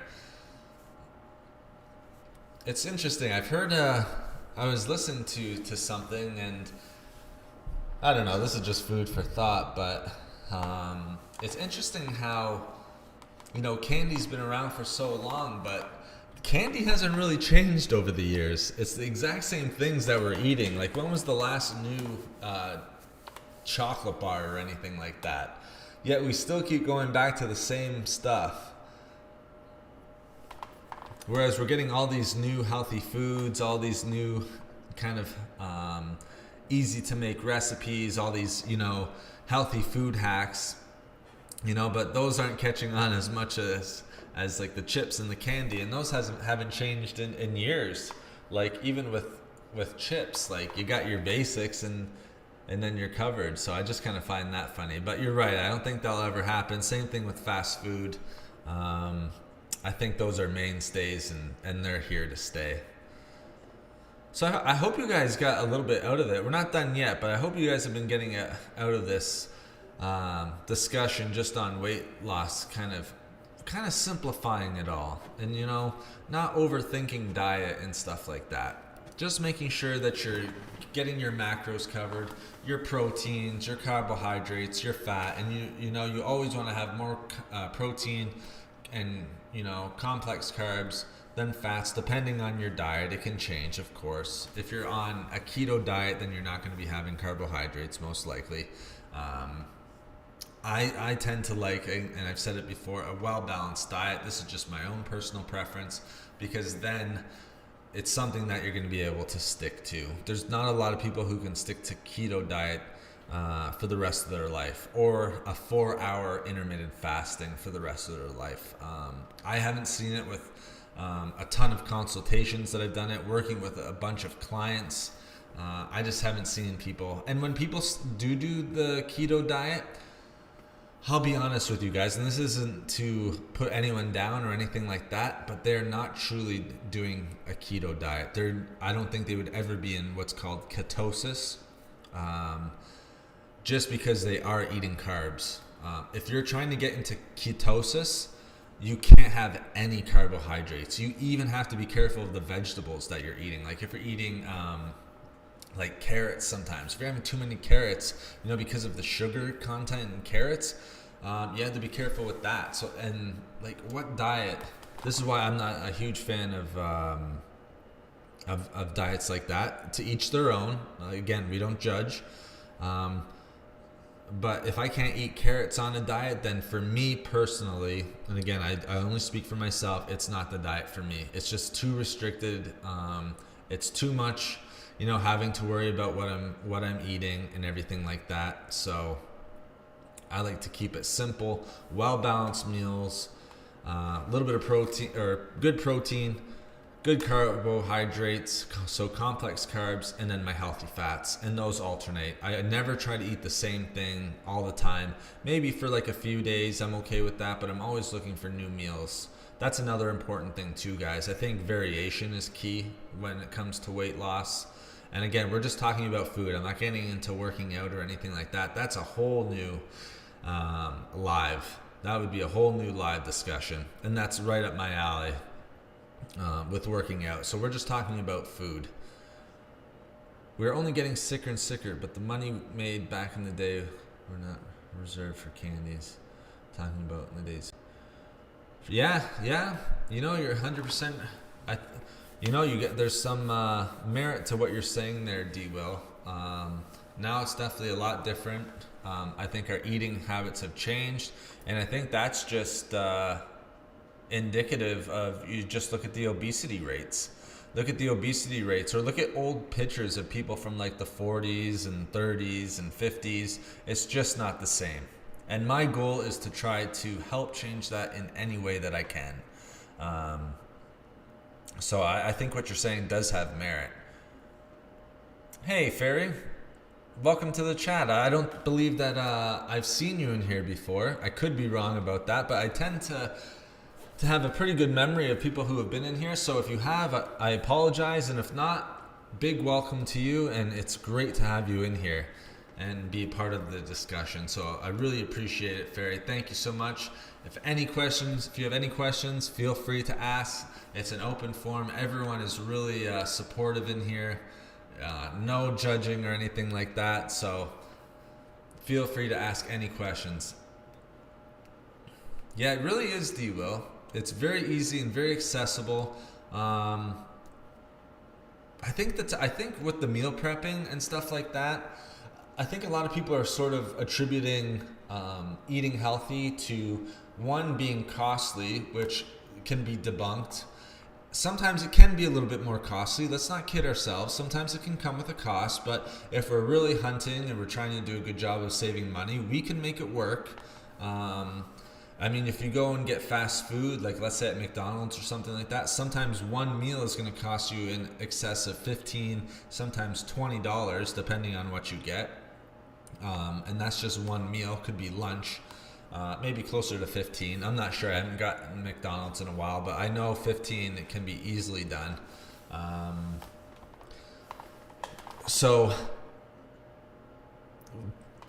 It's interesting. I've heard. I was listening to something, and I don't know. This is just food for thought, but it's interesting how candy's been around for so long, but candy hasn't really changed over the years. It's the exact same things that we're eating. Like, when was the last new chocolate bar or anything like that? Yet we still keep going back to the same stuff. Whereas we're getting all these new healthy foods, all these new kind of easy to make recipes, all these, healthy food hacks, but those aren't catching on as much as like the chips and the candy, and those haven't changed in years. Like, even with chips, like, you got your basics and then you're covered. So I just kind of find that funny. But you're right, I don't think that'll ever happen. Same thing with fast food. I think those are mainstays, and they're here to stay. So I hope you guys got a little bit out of it. We're not done yet, but I hope you guys have been getting out of this discussion just on weight loss, kind of simplifying it all, and not overthinking diet and stuff like that. Just making sure that you're getting your macros covered, your proteins, your carbohydrates, your fat, and you always want to have more protein and complex carbs than fats, depending on your diet. It can change, of course. If you're on a keto diet, then you're not going to be having carbohydrates, most likely. I tend to like, and I've said it before, a well-balanced diet. This is just my own personal preference, because then it's something that you're going to be able to stick to. There's not a lot of people who can stick to keto diet for the rest of their life, or a 4-hour intermittent fasting for the rest of their life. I haven't seen it with a ton of consultations that I've done it, working with a bunch of clients. I just haven't seen people. And when people do the keto diet, I'll be honest with you guys, and this isn't to put anyone down or anything like that, but they're not truly doing a keto diet. I don't think they would ever be in what's called ketosis, just because they are eating carbs. If you're trying to get into ketosis, you can't have any carbohydrates. You even have to be careful of the vegetables that you're eating. Like, if you're eating like carrots, sometimes if you're having too many carrots, because of the sugar content in carrots, you have to be careful with that. So, and like, what diet, this is why I'm not a huge fan of diets like that. To each their own. Again, we don't judge. But if I can't eat carrots on a diet, then for me personally, and again, I only speak for myself, it's not the diet for me. It's just too restricted. It's too much, having to worry about what I'm eating and everything like that. So I like to keep it simple, well-balanced meals, a little bit of protein, or good protein, good carbohydrates, so complex carbs, and then my healthy fats, and those alternate. I never try to eat the same thing all the time. Maybe for like a few days, I'm okay with that, but I'm always looking for new meals. That's another important thing too, guys. I think variation is key when it comes to weight loss. And again, we're just talking about food. I'm not getting into working out or anything like that. That's a whole new live. That would be a whole new live discussion. And that's right up my alley with working out. So we're just talking about food. We're only getting sicker and sicker, but the money made back in the day were not reserved for candies. Talking about in the days. Yeah. You're 100%. There's some merit to what you're saying there, D-Will. Now it's definitely a lot different. I think our eating habits have changed, and I think that's just indicative of, you just look at the obesity rates. Look at the obesity rates, or look at old pictures of people from like the 40s and 30s and 50s. It's just not the same. And my goal is to try to help change that in any way that I can. So I think what you're saying does have merit. Hey, Fairy. Welcome to the chat. I don't believe that I've seen you in here before. I could be wrong about that, but I tend to have a pretty good memory of people who have been in here. So if you have, I apologize. And if not, big welcome to you. And it's great to have you in here. and be a part of the discussion. So I really appreciate it, Ferry. Thank you so much. If you have any questions, feel free to ask. It's an open forum. Everyone is really supportive in here. No judging or anything like that. So feel free to ask any questions. Yeah, it really is, D-Will. It's very easy and very accessible. I think with the meal prepping and stuff like that, I think a lot of people are sort of attributing eating healthy to one being costly, which can be debunked. Sometimes it can be a little bit more costly. Let's not kid ourselves. Sometimes it can come with a cost, but if we're really hunting and we're trying to do a good job of saving money, we can make it work. I mean, if you go and get fast food, like let's say at McDonald's or something like that, sometimes one meal is going to cost you in excess of $15, sometimes $20, depending on what you get. And that's just one meal. Could be lunch, maybe closer to 15. I'm not sure. I haven't gotten McDonald's in a while, but I know 15, it can be easily done. So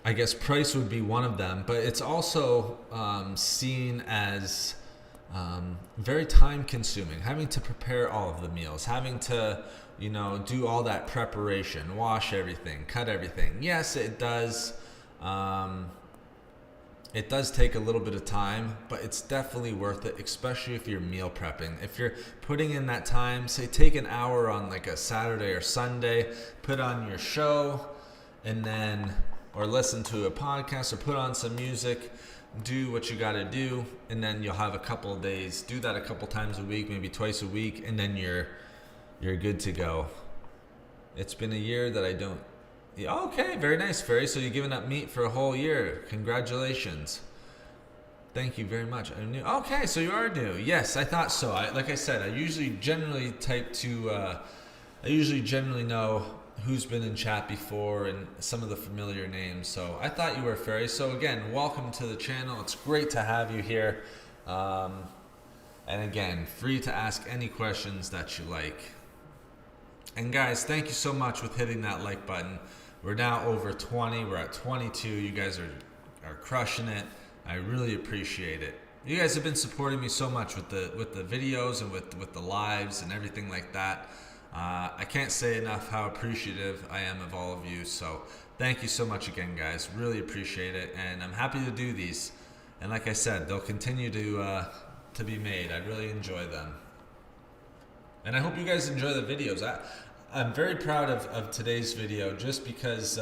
I guess price would be one of them, but it's also seen as very time consuming, having to prepare all of the meals, having to, do all that preparation, wash everything, cut everything. Yes, it does. It does take a little bit of time, but it's definitely worth it, especially if you're meal prepping. If you're putting in that time, say take an hour on like a Saturday or Sunday, put on your show, and then or listen to a podcast or put on some music, do what you got to do, and then you'll have a couple of days. Do that a couple times a week, maybe twice a week, and then you're good to go. It's been a year that I don't... Okay, very nice, Ferry. So you're giving up meat for a whole year. Congratulations. Thank you very much. I'm new. Okay, so you are new. Yes, I thought so. Like I said, I usually generally know who's been in chat before and some of the familiar names. So I thought you were Ferry. So again, welcome to the channel. It's great to have you here. And again, free to ask any questions that you like. And guys, thank you so much with hitting that like button. We're now over 20. We're at 22. You guys are crushing it. I really appreciate it. You guys have been supporting me so much with the videos and with the lives and everything like that. I can't say enough how appreciative I am of all of you. So thank you so much again, guys. Really appreciate it. And I'm happy to do these. And like I said, they'll continue to be made. I really enjoy them. And I hope you guys enjoy the videos. I'm very proud of today's video just because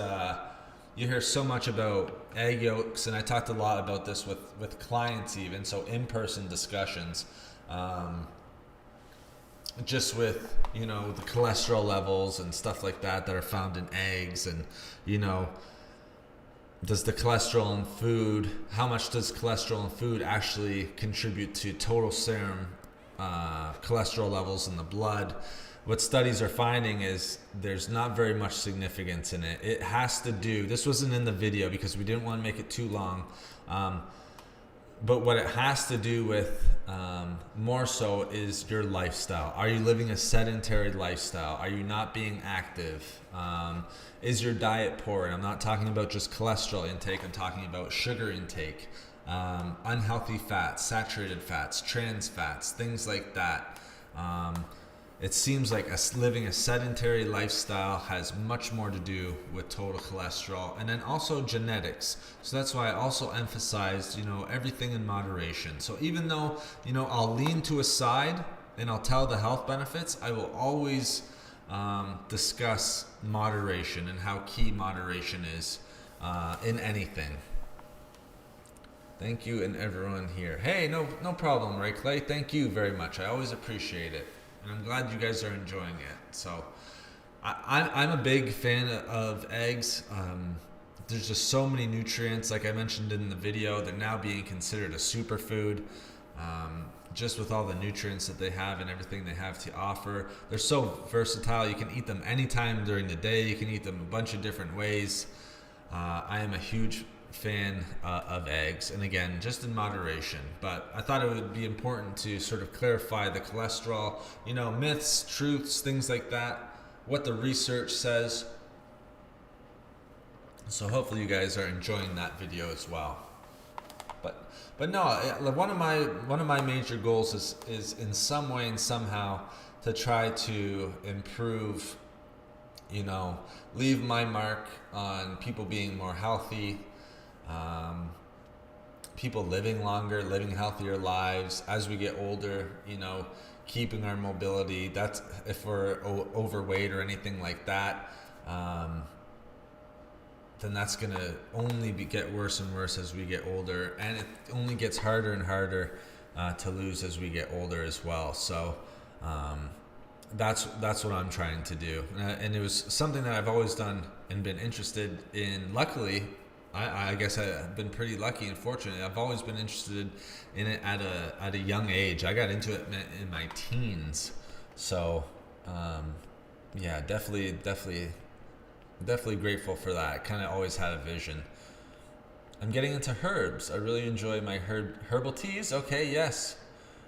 you hear so much about egg yolks. And I talked a lot about this with clients even. So in-person discussions. Just with, the cholesterol levels and stuff like that are found in eggs and, does the cholesterol in food, how much does cholesterol in food actually contribute to total serum cholesterol levels in the blood? What studies are finding is there's not very much significance in it. It has to do, this wasn't in the video because we didn't want to make it too long, but what it has to do with more so is your lifestyle. Are you living a sedentary lifestyle? Are you not being active? Is your diet poor? And I'm not talking about just cholesterol intake. I'm talking about sugar intake, unhealthy fats, saturated fats, trans fats, things like that. It seems like living a sedentary lifestyle has much more to do with total cholesterol, and then also genetics. So that's why I also emphasized, everything in moderation. So even though, I'll lean to a side and I'll tell the health benefits, I will always discuss moderation and how key moderation is in anything. Thank you and everyone here. Hey, no problem, Ray Clay. Thank you very much. I always appreciate it. And I'm glad you guys are enjoying it. So I'm a big fan of eggs. There's just so many nutrients. Like I mentioned in the video, they're now being considered a superfood. Just with all the nutrients that they have and everything they have to offer. They're so versatile. You can eat them anytime during the day. You can eat them a bunch of different ways. I am a huge fan of eggs, and again, just in moderation. But I thought it would be important to sort of clarify the cholesterol, myths, truths, things like that, what the research says. So hopefully you guys are enjoying that video as well. But no, one of my major goals is in some way and somehow to try to improve, leave my mark on people being more healthy, people living longer, living healthier lives as we get older, keeping our mobility. That's if we're overweight or anything like that, then that's going to only get worse and worse as we get older. And it only gets harder and harder to lose as we get older as well. So that's what I'm trying to do. And it was something that I've always done and been interested in. Luckily, I guess I've been pretty lucky and fortunate. I've always been interested in it at a young age. I got into it in my teens. So yeah, definitely grateful for that. Kind of always had a vision. I'm getting into herbs. I really enjoy my herbal teas. Okay, yes.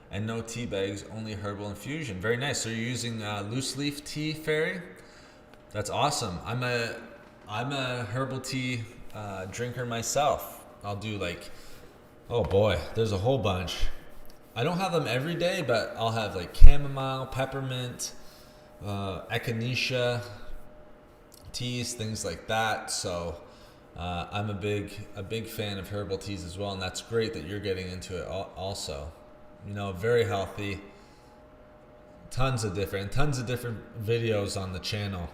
And no tea bags, only herbal infusion. Very nice. So you're using loose leaf tea, Fairy? That's awesome. I'm a herbal tea drinker myself. I'll do oh boy, there's a whole bunch. I don't have them every day, but I'll have chamomile, peppermint, echinacea teas, things like that. So I'm a big fan of herbal teas as well, and that's great that you're getting into it also. Very healthy. Tons of different videos on the channel.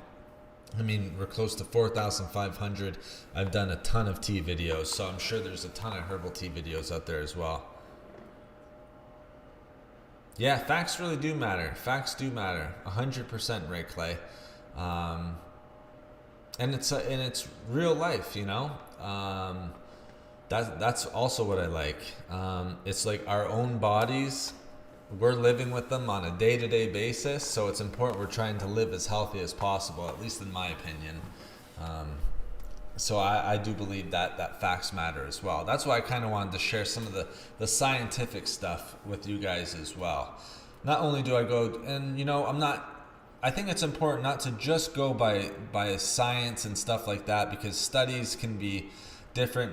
I mean, we're close to 4,500. I've done a ton of tea videos, so I'm sure there's a ton of herbal tea videos out there as well. Yeah, facts really do matter. Facts do matter. 100%, Ray Clay. And it's real life, That's also what I like. It's like our own bodies. We're living with them on a day-to-day basis, so it's important we're trying to live as healthy as possible, at least in my opinion. So I do believe that facts matter as well. That's why I kind of wanted to share some of the scientific stuff with you guys as well. Not only do I go, and I think it's important not to just go by science and stuff like that, because studies can be different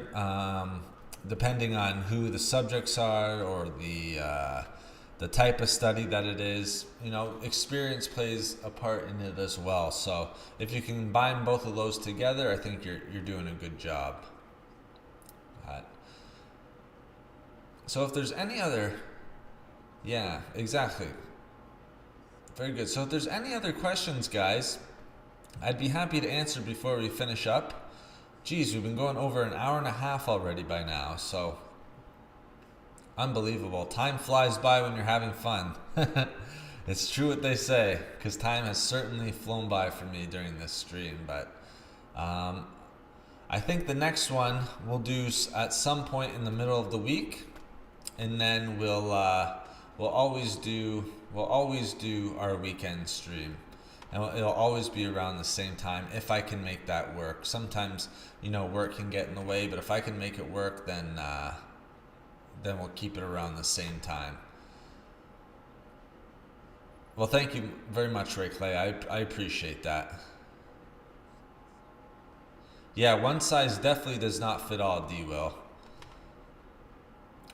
depending on who the subjects are or the type of study that it is. Experience plays a part in it as well. So if you can combine both of those together, I think you're doing a good job. So if there's any other, yeah, exactly. Very good. So if there's any other questions, guys, I'd be happy to answer before we finish up. Geez, we've been going over an hour and a half already by now, so unbelievable. Time flies by when you're having fun. It's true what they say, because time has certainly flown by for me during this stream, but I think the next one we'll do at some point in the middle of the week, and then we'll always do our weekend stream, and it'll always be around the same time if I can make that work. Sometimes work can get in the way, but if I can make it work, then we'll keep it around the same time. Well, thank you very much, Ray Clay. I appreciate that. Yeah, one size definitely does not fit all, D-Will.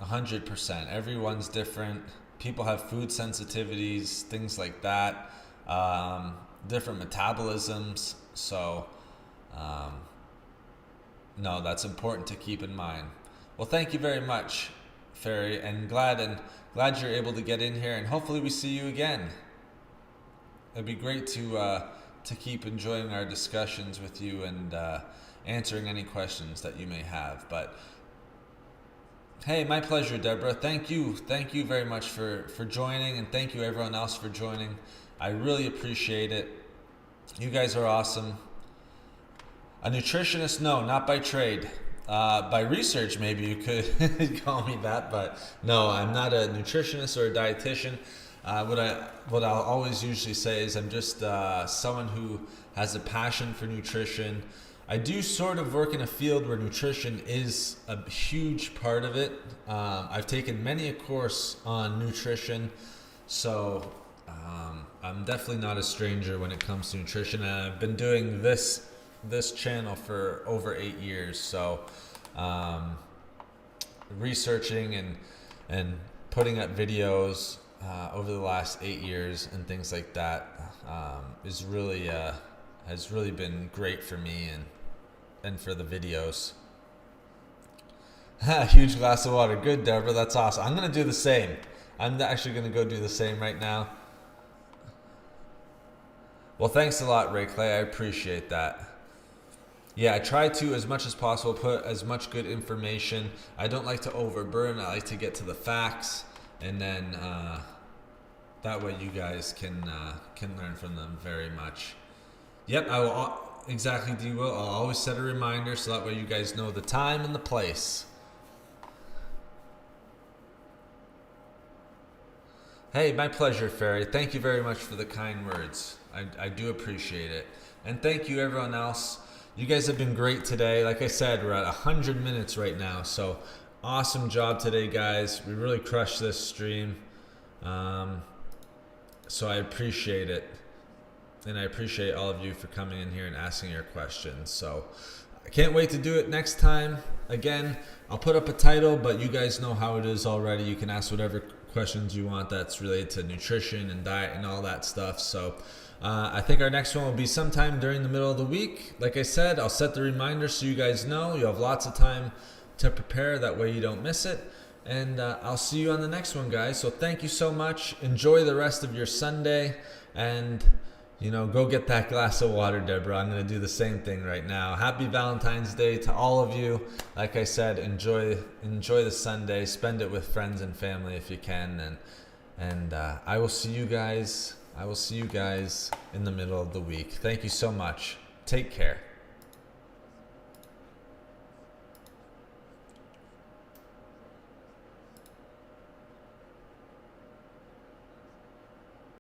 100%. Everyone's different. People have food sensitivities, things like that, different metabolisms. So, no, that's important to keep in mind. Well, thank you very much, Fairy, and glad you're able to get in here, and hopefully we see you again. It'd be great to keep enjoying our discussions with you and answering any questions that you may have. But hey, my pleasure, Deborah. Thank you very much for joining, and thank you everyone else for joining. I really appreciate it. You guys are awesome. A nutritionist? No, not by trade. By research, maybe you could call me that, but no, I'm not a nutritionist or a dietitian. What I'll always usually say is I'm just someone who has a passion for nutrition. I do sort of work in a field where nutrition is a huge part of it. I've taken many a course on nutrition, so I'm definitely not a stranger when it comes to nutrition. And I've been doing this this channel for over 8 years. So researching and putting up videos over the last 8 years and things like that is really has really been great for me and for the videos. Huge glass of water. Good, Deborah. That's awesome. I'm going to do the same. I'm actually going to go do the same right now. Well, thanks a lot, Ray Clay. I appreciate that. Yeah, I try to, as much as possible, put as much good information. I don't like to overburden. I like to get to the facts, and then that way you guys can learn from them very much. Yep, I will. Exactly, D. Will. I'll always set a reminder so that way you guys know the time and the place. Hey, my pleasure, Ferry. Thank you very much for the kind words. I do appreciate it. And thank you, everyone else. You guys have been great today. Like I said, we're at 100 minutes right now. So awesome job today, guys. We really crushed this stream. So I appreciate it. And I appreciate all of you for coming in here and asking your questions. So I can't wait to do it next time. Again, I'll put up a title, but you guys know how it is already. You can ask whatever questions you want that's related to nutrition and diet and all that stuff. So I think our next one will be sometime during the middle of the week. Like I said, I'll set the reminder so you guys know. You have lots of time to prepare. That way you don't miss it. And I'll see you on the next one, guys. So thank you so much. Enjoy the rest of your Sunday. And, you know, go get that glass of water, Deborah. I'm going to do the same thing right now. Happy Valentine's Day to all of you. Like I said, enjoy the Sunday. Spend it with friends and family if you can. And I will see you guys. I will see you guys in the middle of the week. Thank you so much. Take care.